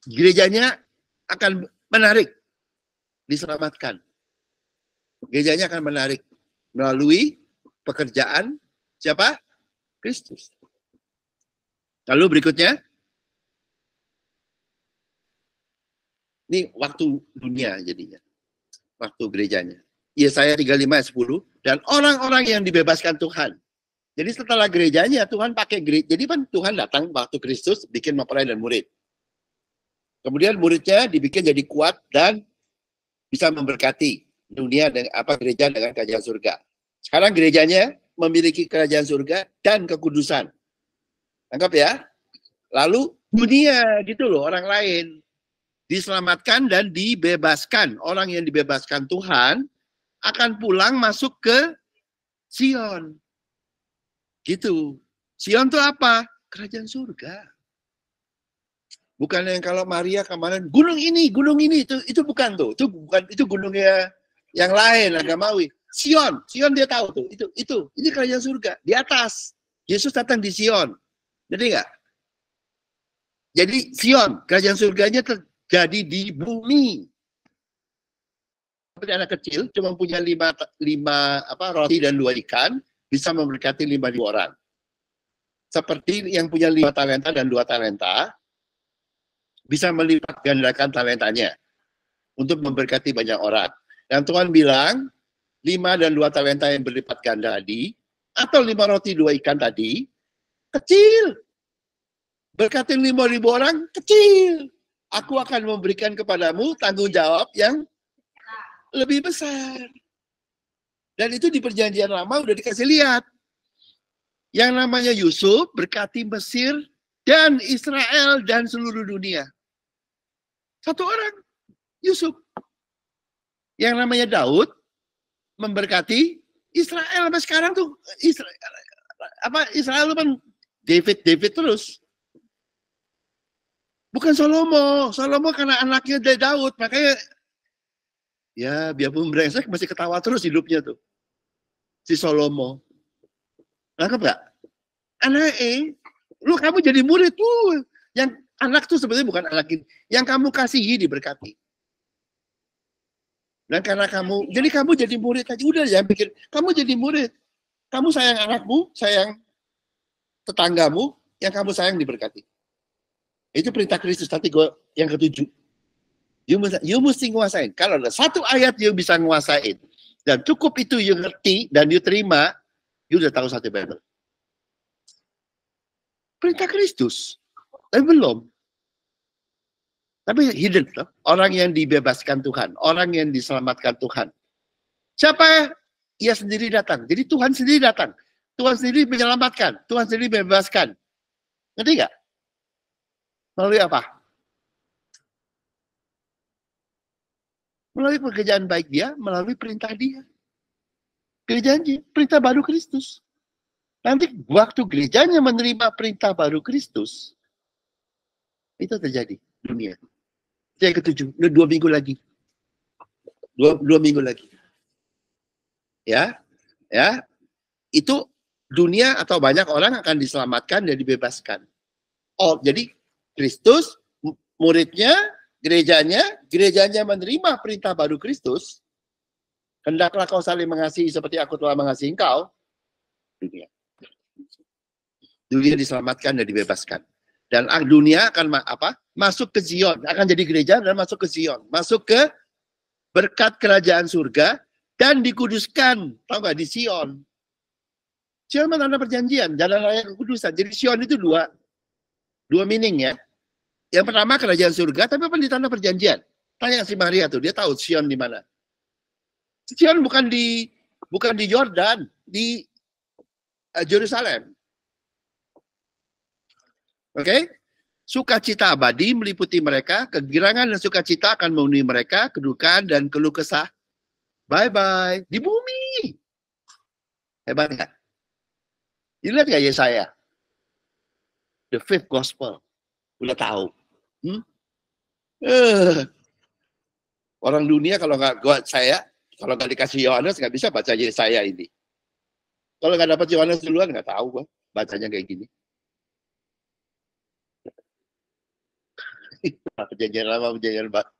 Gerejanya akan menarik, diselamatkan. Gerejanya akan menarik melalui pekerjaan siapa? Kristus. Lalu berikutnya, ini waktu dunia jadinya, waktu gerejanya. Yesaya 35 ayat 10, dan orang-orang yang dibebaskan Tuhan. Jadi setelah gerejanya, Tuhan pakai gereja. Jadi kan Tuhan datang waktu Kristus bikin mempelai dan murid. Kemudian muridnya dibikin jadi kuat dan bisa memberkati dunia dengan gereja dengan kerajaan surga. Sekarang gerejanya memiliki kerajaan surga dan kekudusan. Anggap ya. Lalu dunia gitu loh, orang lain diselamatkan dan dibebaskan. Orang yang dibebaskan Tuhan akan pulang masuk ke Sion. Gitu. Sion itu apa? Kerajaan surga. Bukan yang kalau Maria kemarin gunung ini itu bukan tuh. Itu gunungnya yang lain agamawi. Sion dia tahu tuh. Ini kerajaan surga di atas. Yesus datang di Sion. Jadi enggak? Jadi Sion, kerajaan surganya terjadi di bumi. Seperti anak kecil cuma punya 5 roti dan 2 ikan, bisa memberkati 5.000 orang. Seperti yang punya 5 talenta dan 2 talenta, bisa melipat gandakan talentanya untuk memberkati banyak orang. Dan Tuhan bilang, 5 dan 2 talenta yang berlipat ganda tadi, atau 5 roti 2 ikan tadi, kecil. Berkatin 5.000 orang, kecil. Aku akan memberikan kepadamu tanggung jawab yang lebih besar. Dan itu di perjanjian lama udah dikasih lihat. Yang namanya Yusuf berkati Mesir dan Israel dan seluruh dunia. Satu orang, Yusuf. Yang namanya Daud memberkati Israel. Sampai sekarang tuh Israel kan David terus. Bukan Salomo karena anaknya dari Daud, makanya ya biarpun brengsek masih ketawa terus hidupnya tuh. Si Salomo. Nangkep gak? Kamu jadi murid tuh. Yang anak tuh sebenarnya bukan anak ini. Yang kamu kasihi diberkati. Dan karena jadi kamu jadi murid aja. Udah jangan pikir, kamu jadi murid. Kamu sayang anakmu, sayang tetanggamu, yang kamu sayang diberkati. Itu perintah Kristus. Nanti yang ke-7. You mesti nguasain. Kalau ada satu ayat you bisa nguasain, dan cukup itu you ngerti, dan you terima, you udah tahu satu Bible. Perintah Kristus. Tapi belum. Tapi hidden. Orang yang dibebaskan Tuhan. Orang yang diselamatkan Tuhan. Siapa? Ia sendiri datang. Jadi Tuhan sendiri datang. Tuhan sendiri menyelamatkan. Tuhan sendiri membebaskan. Ngerti nggak? Melalui apa? Melalui pekerjaan baik dia, melalui perintah dia. Gerejanya, perintah baru Kristus. Nanti waktu gerejanya menerima perintah baru Kristus, itu terjadi dunia. Itu yang ketujuh, 2 minggu lagi. 2 minggu lagi. Ya, itu dunia atau banyak orang akan diselamatkan dan dibebaskan. Oh, jadi Kristus, muridnya, gerejanya menerima perintah baru Kristus. Hendaklah kau saling mengasihi seperti aku telah mengasihi engkau. Dunia diselamatkan dan dibebaskan. Dan dunia akan masuk ke Zion, akan jadi gereja dan masuk ke Zion, masuk ke berkat kerajaan surga dan dikuduskan. Tahu nggak, di Sion? Sion mana tanda perjanjian, jalan raya kekudusan. Jadi Sion itu dua meaning ya. Yang pertama kerajaan surga, tapi apa di tanda perjanjian? Tanya si Maria tuh, dia tahu Sion di mana. Sion bukan di Yordan, di Yerusalem. Oke? Sukacita abadi meliputi mereka, kegirangan dan sukacita akan memenuhi mereka, kedukaan dan keluh kesah. Bye-bye. Di bumi. Hebat nggak? Dilihat nggak Yesaya? The fifth gospel. Udah tahu. Orang dunia kalau nggak dikasih Yohanes nggak bisa baca Yesaya ini. Kalau nggak dapat Yohanes duluan nggak tahu gua bacanya kayak gini. Perjanjian lama, perjanjian baru.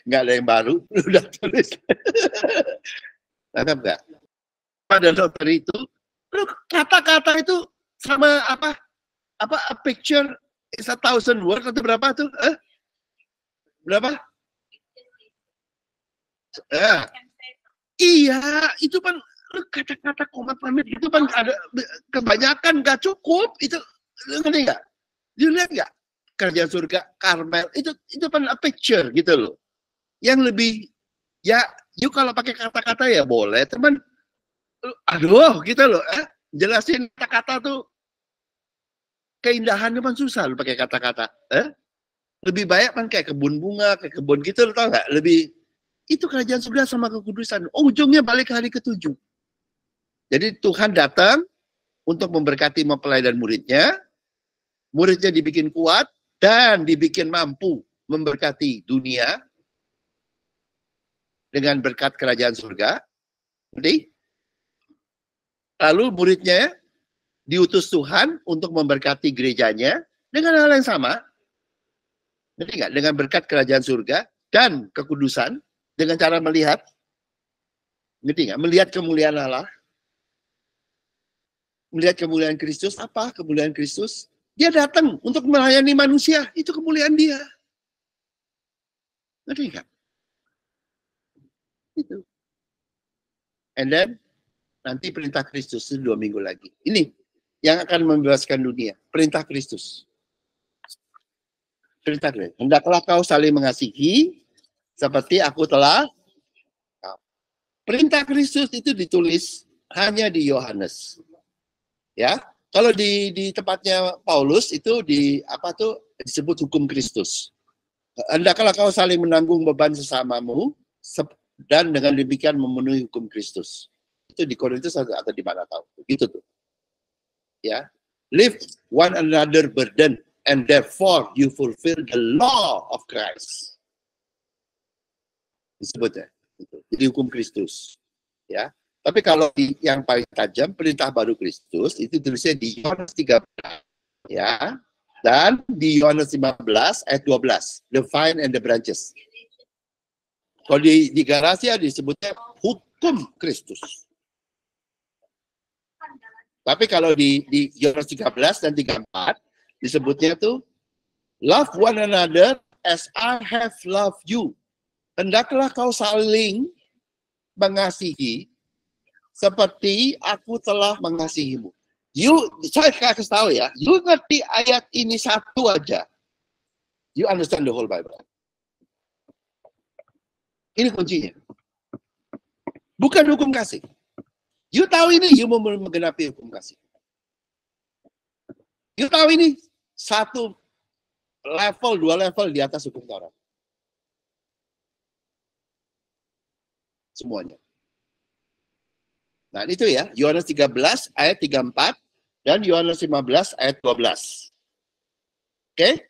Nggak ada yang baru, udah tulis. Nangkap nggak? Pada dokter itu, kata-kata itu sama apa? A picture is 1,000 words atau berapa tuh? Berapa? Iya, itu kan kata-kata komat pamit itu kan ada kebanyakan nggak cukup. Itu ngerti nggak? Dilihat nggak? Kerjaan surga, Karmel, itu kan a picture gitu loh. Yang lebih, ya, kalau pakai kata-kata ya boleh, teman. Aduh, gitu loh. Jelasin kata-kata tuh, keindahannya kan susah loh pakai kata-kata. Lebih banyak kan kayak kebun bunga, kayak kebun gitu loh, tau nggak? Lebih, itu kerajaan surga sama kekudusan. Ujungnya balik hari ke-7. Jadi Tuhan datang untuk memberkati mempelai dan muridnya. Muridnya dibikin kuat dan dibikin mampu memberkati dunia dengan berkat kerajaan surga. Jadi, lalu muridnya diutus Tuhan untuk memberkati gerejanya dengan hal yang sama. Ngerti nggak? Dengan berkat kerajaan surga dan kekudusan dengan cara melihat. Ngerti nggak? Melihat kemuliaan Allah. Melihat kemuliaan Kristus. Apa kemuliaan Kristus? Dia datang untuk melayani manusia. Itu kemuliaan dia. Ngerti nggak? Itu. And then, nanti perintah Kristus itu 2 minggu lagi. Ini yang akan membebaskan dunia. Perintah Kristus. Perintah Kristus. Hendaklah kau saling mengasihi seperti aku telah. Perintah Kristus itu ditulis hanya di Yohanes. Ya. Kalau di tempatnya Paulus itu disebut hukum Kristus. Hendaklah kau saling menanggung beban sesamamu dan dengan demikian memenuhi hukum Kristus. Itu di Korintus atau di mana tahu. Gitu tuh. Ya. Live one another burden and therefore you fulfill the law of Christ. Disebutnya. Jadi hukum Kristus. Ya. Tapi kalau yang paling tajam, perintah baru Kristus, itu tulisnya di Yohanes 13. Ya. Dan di Yohanes 15 ayat 12. The vine and the branches. Kalau di Galatia disebutnya hukum Kristus. Tapi kalau di Yohanes 13 dan 34, disebutnya tuh, love one another as I have loved you. Hendaklah kau saling mengasihi seperti aku telah mengasihimu. Saya kasih tahu ya, you ngerti ayat ini satu aja, you understand the whole Bible. Ini kuncinya. Bukan hukum kasih. You tahu ini, you mau menggenapi hukum kasih. You tahu ini, satu level, dua level di atas hukum Taurat. Semuanya. Nah, itu ya, Yohanes 13 ayat 34 dan Yohanes 15 ayat 12. Oke?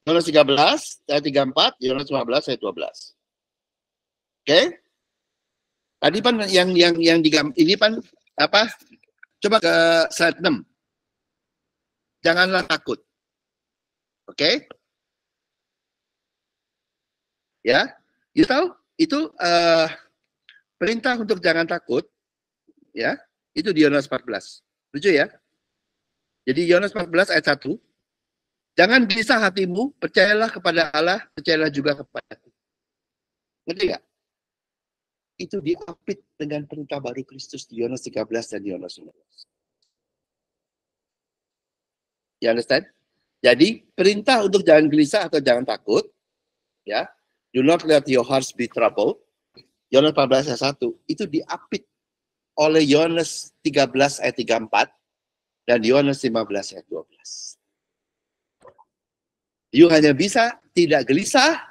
Yohanes 13 ayat 34, Yohanes 15 ayat 12. Oke? Tadi pan yang ini pan apa? Coba ke slide 6. Janganlah takut. Oke? Ya, you tahu itu perintah untuk jangan takut, ya, itu di Yohanes 14. Lucu ya? Jadi Yohanes 14 ayat 1, jangan gelisah hatimu, percayalah kepada Allah, percayalah juga kepadaku. Ngerti nggak? Itu diapit dengan perintah baru Kristus di Yohanes 13 dan Yohanes 15. You understand? Jadi perintah untuk jangan gelisah atau jangan takut, ya, do not let your hearts be troubled. Yohanes 14 ayat 1 itu diapit oleh Yohanes 13 ayat 34 dan Yohanes 15 ayat 12. You hanya bisa tidak gelisah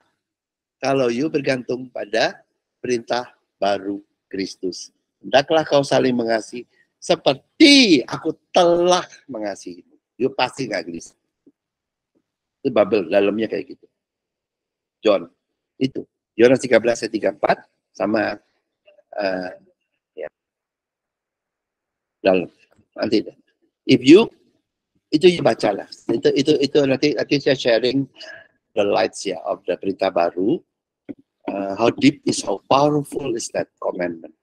kalau you bergantung pada perintah baru Kristus. Hendaklah kau saling mengasihi seperti aku telah mengasihi. You pasti nggak gelisah. Itu Bible dalamnya kayak gitu. John, itu. Yohanes 13 ayat 34 sama ya. Dalam. Nanti. If you itu you bacalah. Itu nanti saya sharing the lights ya of the perintah baru. How deep is, how powerful is that commandment?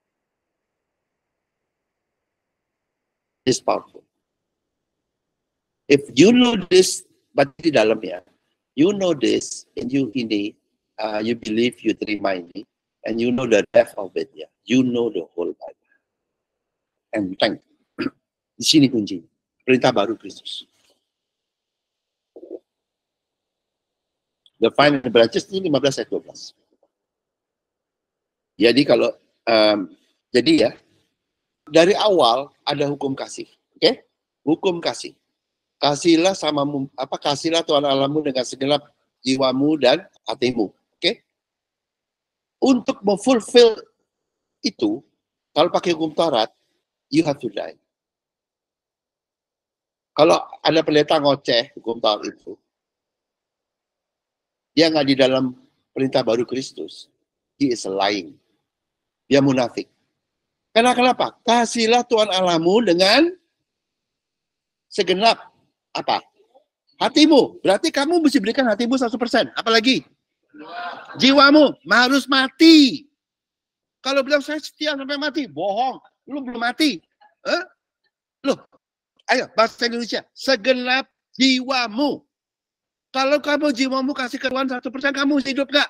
It's powerful. If you know this, but di dalam ya, you know this, and you ini, you believe, you terima ini, and you know the depth of it ya, you know the whole Bible. And thank, di sini kuncinya, perintah baru Kristus. The final branches ini 15 ayat 12. Jadi kalau jadi ya dari awal ada hukum kasih, oke? Hukum kasih. Kasihlah kasihlah Tuhan Allahmu dengan segenap jiwamu dan hatimu, oke? Untuk memfulfill itu, kalau pakai hukum Taurat, you have to die. Kalau ada pendeta ngoceh hukum Taurat itu, dia nggak di dalam perintah baru Kristus, he is lying. Dia munafik. Kenapa? Kasihlah Tuhan Allahmu dengan segenap apa? Hatimu. Berarti kamu mesti berikan hatimu 100%. Apalagi? Jiwamu harus mati. Kalau bilang saya setia sampai mati, bohong. Lu belum mati. Loh, ayo bahasa Indonesia. Segenap jiwamu. Kalau kamu jiwamu kasih ke Tuhan 100%, kamu hidup nggak?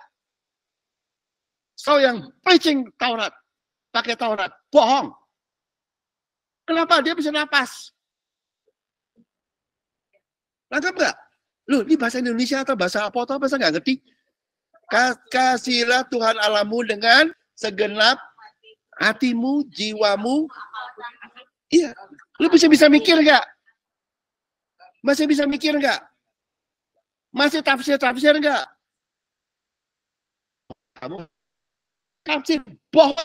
So yang preaching Taurat, pakai Taurat, bohong. Kenapa? Dia bisa napas. Lengkap nggak? Loh, ini bahasa Indonesia atau bahasa apa atau bahasa nggak ngerti? Kasihlah Tuhan Allahmu dengan segenap hatimu, jiwamu. Iya. Lu bisa mikir nggak? Masih bisa mikir nggak? Masih tafsir nggak? Kamu tafsir bohong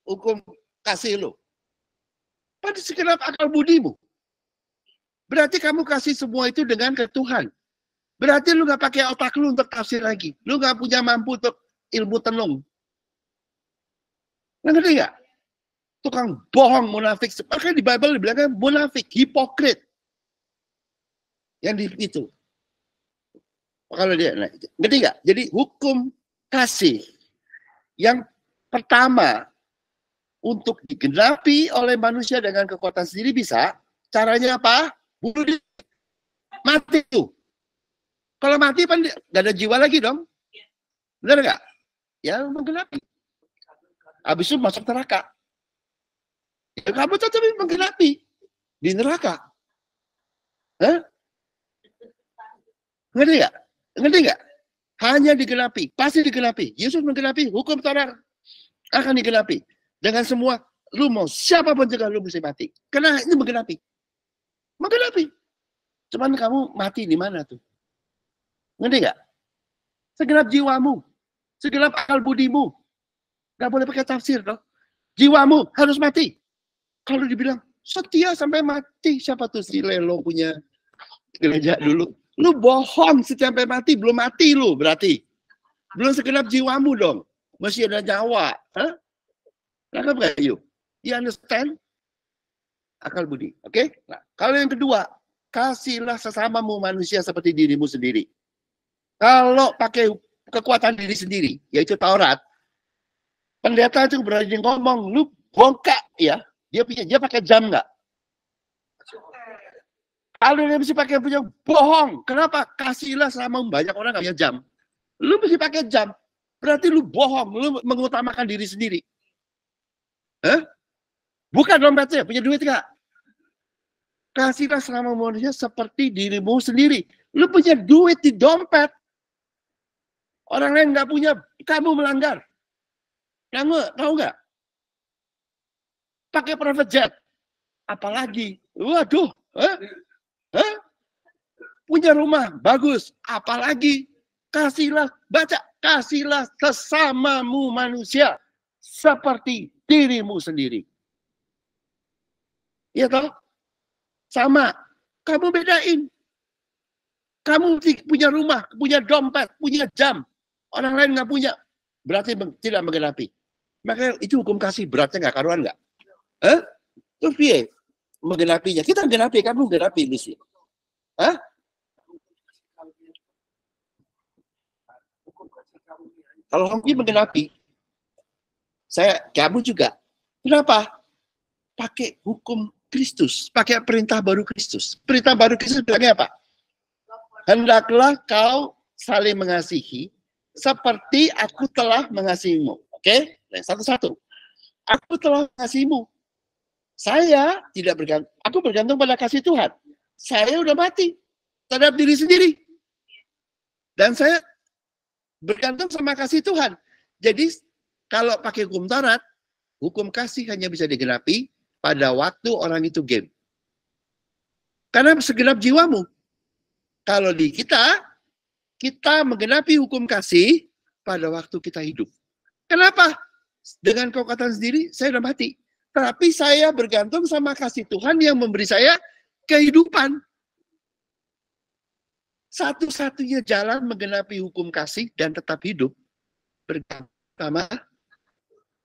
hukum kasih lo. Pada segenap akal budimu. Berarti kamu kasih semua itu dengan ke Tuhan. Berarti lu gak pakai otak lu untuk tafsir lagi. Lu gak punya mampu untuk ilmu tenung. Ngerti gak? Tukang bohong, munafik. Makanya di Bible dibilangnya munafik, hipokrit. Yang itu. Kalau dia, nah, ngerti gak? Jadi hukum kasih yang pertama untuk digenapi oleh manusia dengan kekuatan sendiri bisa. Caranya apa? Bunuh diri. Mati tuh. Kalau mati kan gak ada jiwa lagi dong. Benar nggak? Ya menggenapi. Habis itu masuk neraka. Ya, kamu tetap menggenapi di neraka. Hah? Ngerti nggak? Ngerti nggak? Hanya digenapi, pasti digenapi. Yesus menggenapi hukum Taurat. akan digenapi. Dengan semua, lu mau siapapun juga lu mesti mati. Karena ini menggenapi. Menggenapi. Cuman kamu mati di mana tuh? Ngerti nggak? Segenap jiwamu. Segenap akal budimu. Nggak boleh pakai tafsir loh. Jiwamu harus mati. Kalau dibilang setia sampai mati, siapa tuh si Lelo punya gereja dulu? Lu bohong sampai mati, belum mati lu berarti. Belum segenap jiwamu dong. Masih ada nyawa. Hah? Nangkep nggak you? You understand? Akal budi. Oke? Okay? Nah, kalau yang kedua, kasihlah sesamamu manusia seperti dirimu sendiri. Kalau pakai kekuatan diri sendiri, yaitu Taurat, pendeta itu berani ngomong, lu bongkak ya. Dia pakai jam nggak? Kalau dia mesti pakai punya bohong. Kenapa? Kasihlah sama banyak orang nggak punya jam. Lu mesti pakai jam. Berarti lu bohong. Lu mengutamakan diri sendiri. Hah? Bukan dompetnya. Punya duit nggak? Kasihlah sama manusia seperti dirimu sendiri. Lu punya duit di dompet. Orang lain nggak punya. Kamu melanggar. Kamu tahu nggak? Pakai private jet. Apalagi? Waduh. Hah? Hah? Punya rumah bagus, apalagi kasihlah, baca, kasihlah sesamamu manusia seperti dirimu sendiri. Ya toh? Sama. Kamu bedain. Kamu punya rumah, punya dompet, punya jam. Orang lain nggak punya. Berarti tidak menggenapi. Makanya itu hukum kasih beratnya nggak karuan nggak? Hah? Terus piye? Menggenapinya. Kita menggenapi, kamu menggenapi misi. Hah? Kalau kamu menggenapi, kamu juga. Kenapa? Pakai hukum Kristus, pakai perintah baru Kristus. Perintah baru Kristus bilangnya apa? Hendaklah kau saling mengasihi seperti aku telah mengasihimu. Oke? Nah, satu-satu. Aku telah mengasihimu. Saya tidak bergantung, aku bergantung pada kasih Tuhan. Saya udah mati terhadap diri sendiri. Dan saya bergantung sama kasih Tuhan. Jadi kalau pakai hukum Taurat, hukum kasih hanya bisa digenapi pada waktu orang itu game. Karena segenap jiwamu. Kalau di kita menggenapi hukum kasih pada waktu kita hidup. Kenapa? Dengan kekuatan sendiri, saya udah mati. Tapi saya bergantung sama kasih Tuhan yang memberi saya kehidupan. Satu-satunya jalan menggenapi hukum kasih dan tetap hidup bergantung sama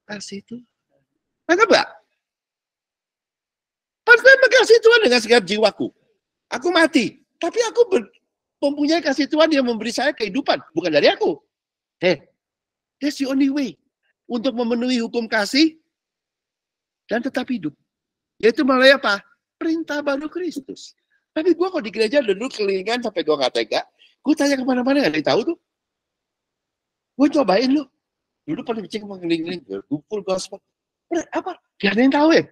kasih Tuhan. Nangkep nggak? Pasti mengasihi Tuhan dengan segenap jiwaku. Aku mati, tapi aku mempunyai kasih Tuhan yang memberi saya kehidupan, bukan dari aku. That's the only way untuk memenuhi hukum kasih dan tetap hidup. Yaitu melalui apa? Perintah baru Kristus. Tapi gue kalau di gereja dulu kelilingan sampai gue nggak tega. Gue tanya kemana-mana nggak ada yang tahu tuh. Gue cobain lu. Dulu paling kecil mengeliling, kumpul gospel. Apa? Gak ada yang tahu ya?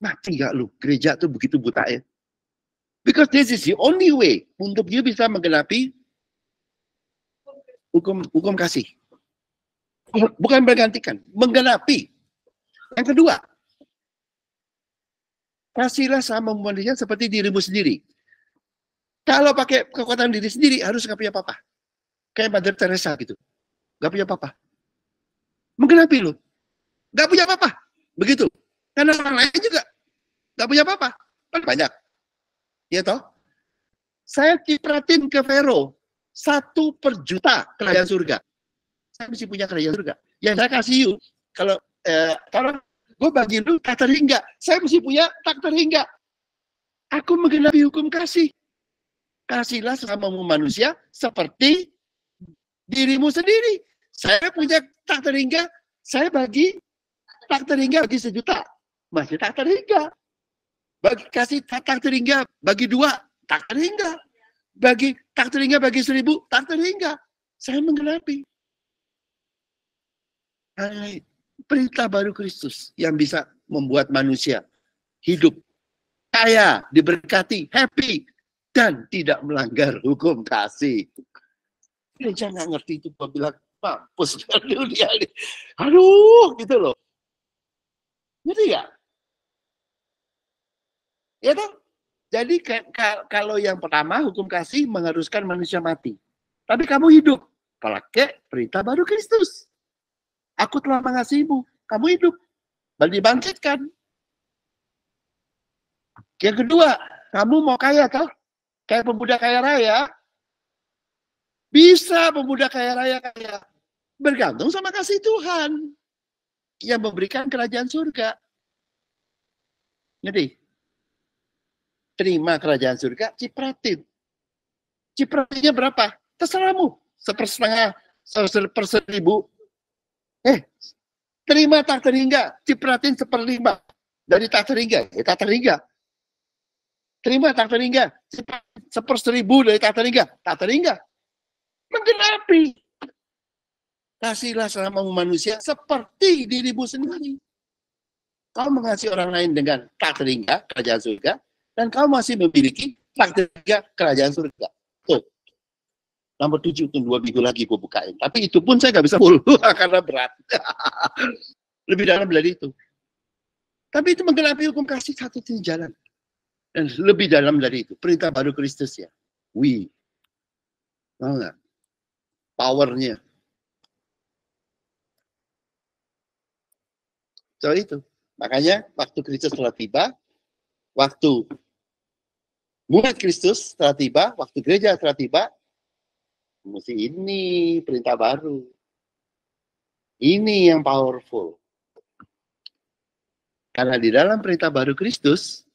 Mati gak lu? Gereja tuh begitu buta ya. Because this is the only way untuk you bisa menggenapi hukum kasih. Bukan bergantikan, menggenapi. Yang kedua, kasihlah sama manusia seperti dirimu sendiri. Kalau pakai kekuatan diri sendiri, harus gak punya apa-apa. Kayak Mother Teresa gitu. Gak punya apa-apa. Menggenapi lu. Gak punya apa-apa. Begitu. Karena orang lain juga gak punya apa-apa. Kan banyak. Ya toh? Saya cipratin ke Vero. 1 per juta kerajaan surga. Saya mesti punya kerajaan surga. Yang saya kasih you. Kalau gue bagi lu tak terhingga. Saya mesti punya tak terhingga. Aku menggenapi hukum kasih. Kasihlah sesamamu manusia seperti dirimu sendiri. Saya punya tak terhingga. Saya bagi tak terhingga bagi 1 juta. Masih tak terhingga. Kasih tak terhingga bagi 2. Tak terhingga. Bagi tak terhingga bagi 1000. Tak terhingga. Saya menggenapi. Perintah baru Kristus yang bisa membuat manusia hidup kaya, diberkati, happy, dan tidak melanggar hukum kasih. Gereja nggak ngerti itu, gue bilang, Mampus dunia ini. Aduh, gitu loh. Ngerti ya? Ya toh? Jadi kalau yang pertama hukum kasih mengharuskan manusia mati. Tapi kamu hidup pakai perintah baru Kristus. Aku telah mengasihimu, kamu hidup dan dibangkitkan. Yang kedua, kamu mau kaya toh? Kayak pemuda kaya raya. Bisa pemuda kaya raya kaya. Bergantung sama kasih Tuhan yang memberikan kerajaan surga. Ngerti? Terima kerajaan surga, cipratin. Cipratinnya berapa? Terserahmu. 1/2, 1/1000. Terima tak terhingga, cipratin 1/5 dari tak terhingga. Tak terhingga. Terima tak terhingga, 1/1000 dari tak terhingga. Tak terhingga. Menggenapi. Kasihlah sama manusia seperti dirimu sendiri. Kau mengasihi orang lain dengan tak terhingga, kerajaan surga, dan kau masih memiliki tak terhingga, kerajaan surga. Tuh. Nomor 7 itu 2 minggu lagi gue bukain. Tapi itu pun saya nggak bisa full karena berat. Lebih dalam dari itu. Tapi itu menggenapi hukum kasih satu-satunya jalan. Dan lebih dalam dari itu. Perintah baru Kristus ya. Tahu nggak? Powernya. So itu. Makanya waktu Kristus telah tiba, waktu murid Kristus telah tiba, waktu gereja telah tiba, mesti ini perintah baru. Ini yang powerful. Karena di dalam perintah baru Kristus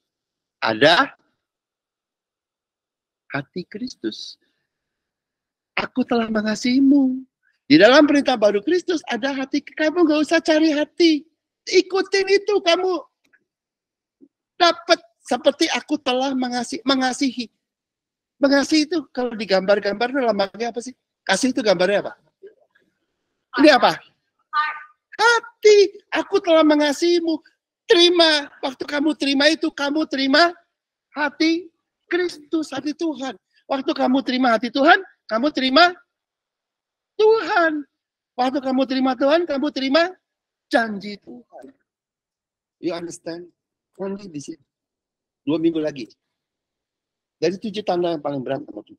ada hati Kristus. Aku telah mengasihimu. Di dalam perintah baru Kristus ada hati. Kamu gak usah cari hati. Ikutin itu, kamu dapat seperti aku telah mengasihi. Mengasihi itu kalau digambar-gambar lambangnya apa sih? Kasih itu gambarnya apa? Ini apa? Hati. Aku telah mengasihimu. Terima. Waktu kamu terima itu, kamu terima hati Kristus, hati Tuhan. Waktu kamu terima hati Tuhan, kamu terima Tuhan. Waktu kamu terima Tuhan, kamu terima janji Tuhan. You understand? Only di sini. 2 minggu lagi. Dari 7 tanda yang paling berat nomor 7.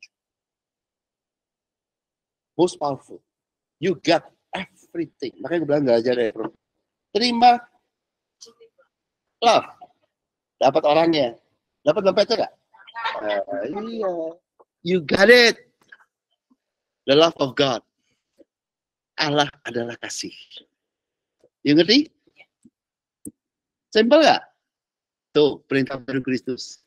Most powerful. You got everything. Makanya gue bilang gak aja deh. Terima love. Dapat orangnya. Dapat dompetnya gak? Iya. You got it. The love of God. Allah adalah kasih. You ngerti? Simpel gak? Tuh, perintah baru Kristus.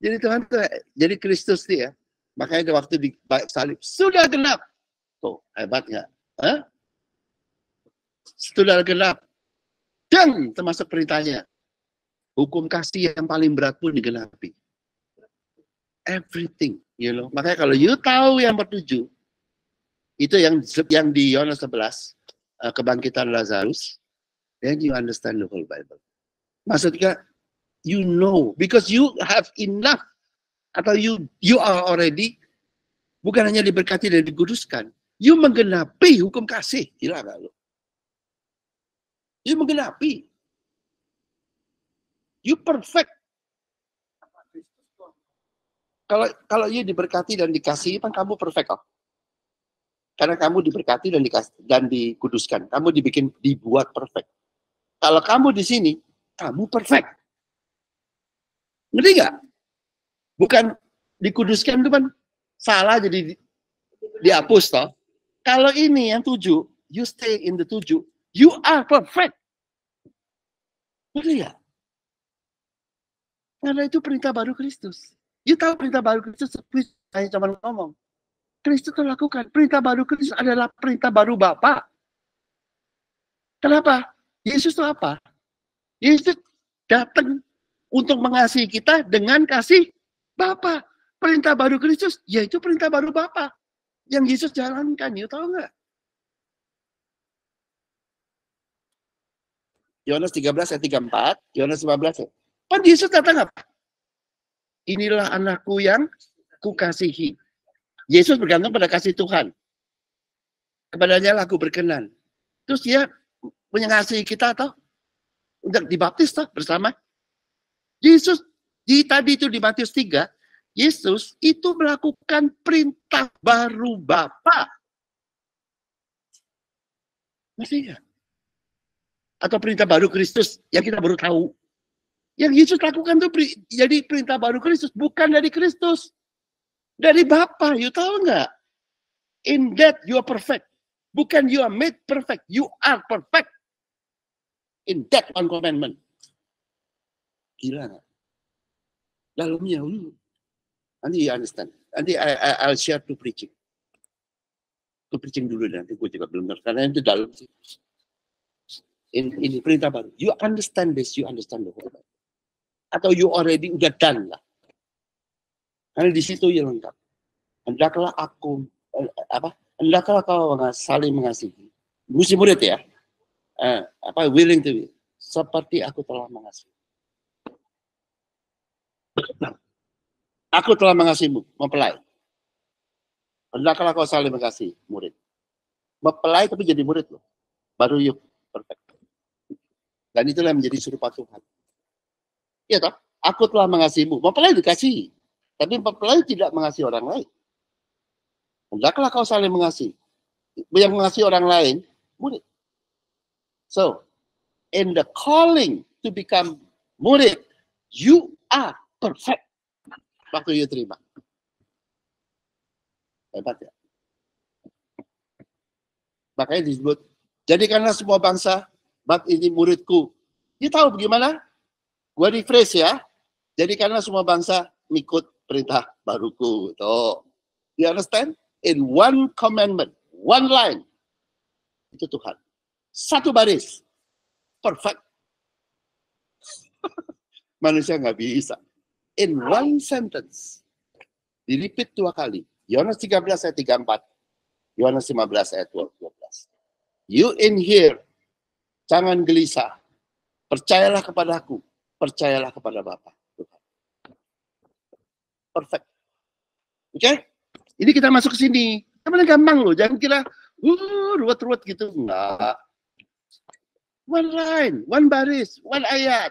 Jadi Tuhan tuh, jadi Kristus nih ya. Makanya waktu di salib, sudah genap. Tuh, hebat gak? Hah? Sudah genap. Dan termasuk perintahnya. Hukum kasih yang paling berat pun digenapi. Everything, you know. Makanya kalau you tahu yang bertujuh, itu yang di Yohanes 11, kebangkitan Lazarus, then you understand the whole Bible. Maksudnya, you know, because you have enough, atau you are already, bukan hanya diberkati dan dikuduskan, you menggenapi hukum kasih. Gila gak lo? You menggenapi. You perfect. Kalau you diberkati dan dikasih, kan kamu perfect kok. Karena kamu diberkati dan dikasih dan dikuduskan. Kamu dibuat perfect. Kalau kamu di sini, kamu perfect. Ngerti nggak? Bukan dikuduskan itu kan salah jadi dihapus toh. Kalau ini yang 7, you stay in the 7, you are perfect. Ngerti nggak? Karena itu perintah baru Kristus. You tahu perintah baru Kristus, saya cuma ngomong. Kristus telah lakukan. Perintah baru Kristus adalah perintah baru Bapa. Kenapa? Yesus itu apa? Yesus datang untuk mengasihi kita dengan kasih Bapa. Perintah baru Kristus, yaitu perintah baru Bapa. Yang Yesus jalankan, you tahu nggak? Yohanes 13 ayat 34, Yohanes 15. Kan Yesus datang apa? Inilah anakku yang kukasihi. Yesus bergantung pada kasih Tuhan. Kepadanya lah aku berkenan. Terus dia mengasihi kita toh untuk dibaptis toh bersama. Yesus tadi itu di Matius 3, Yesus itu melakukan perintah baru Bapa. Masih ya? Atau perintah baru Kristus yang kita baru tahu. Yang Yesus lakukan itu jadi perintah baru Kristus, bukan dari Kristus. Dari Bapa, you tahu nggak? In that you are perfect. Bukan you are made perfect, you are perfect. In that one commandment. Gila nggak? Dalamnya, nanti you understand. Nanti I'll share to preaching. To preaching dulu nanti gue juga belum ngerti. Karena itu dalam sih. Ini perintah baru. You understand this, you understand the whole. Atau you already udah done lah. Karena di situ yang lengkap. Hendaklah hendaklah kau saling mengasihi. Mesti murid ya. Willing to be. Seperti aku telah mengasihi. Aku telah mengasihimu, mempelai. Hendaklah kau saling mengasihi, murid. Mempelai tapi jadi murid loh. Baru yuk, perfect. Dan itulah menjadi serupa Tuhan. Iya toh? Aku telah mengasihimu. Mempelai dikasihi. Tapi mempelai tidak mengasihi orang lain. Hendaklah kau saling mengasihi. Yang mengasihi orang lain, murid. So, in the calling to become murid, you are perfect. Waktu you terima. Hebat ya. Makanya disebut, jadikanlah semua bangsa, bab ini muridku. Dia tahu bagaimana? Gua rephrase ya. Jadikanlah semua bangsa mengikut perintah baruku. Tuh. You understand? In one commandment, one line. Itu Tuhan. Satu baris. Perfect. Manusia nggak bisa. In one sentence. Di-repeat 2 kali. Yohanes 13 ayat 34. Yohanes 15 ayat 12. You in here. Jangan gelisah. Percayalah kepadaku. Percayalah kepada Bapa. Perfect. Oke? Okay? Ini kita masuk ke sini. Sebenarnya gampang loh. Jangan kira, ruwet-ruwet gitu. Enggak. One line, one baris, one ayat.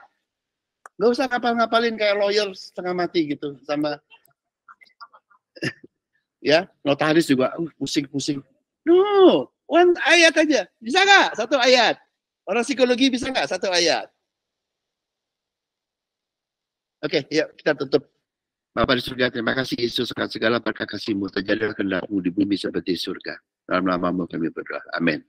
Nggak usah ngapal-ngapalin kayak lawyer setengah mati gitu. Sama, ya, notaris juga. Pusing-pusing. No, one ayat aja. Bisa nggak? 1 ayat. Orang psikologi bisa nggak? 1 ayat. Oke, yuk kita tutup. Bapa di surga, terima kasih Yesus, segala berkat kasih-Mu terjadilah kehendak-Mu di bumi seperti surga. Dalam nama-Mu kami berdoa. Amin.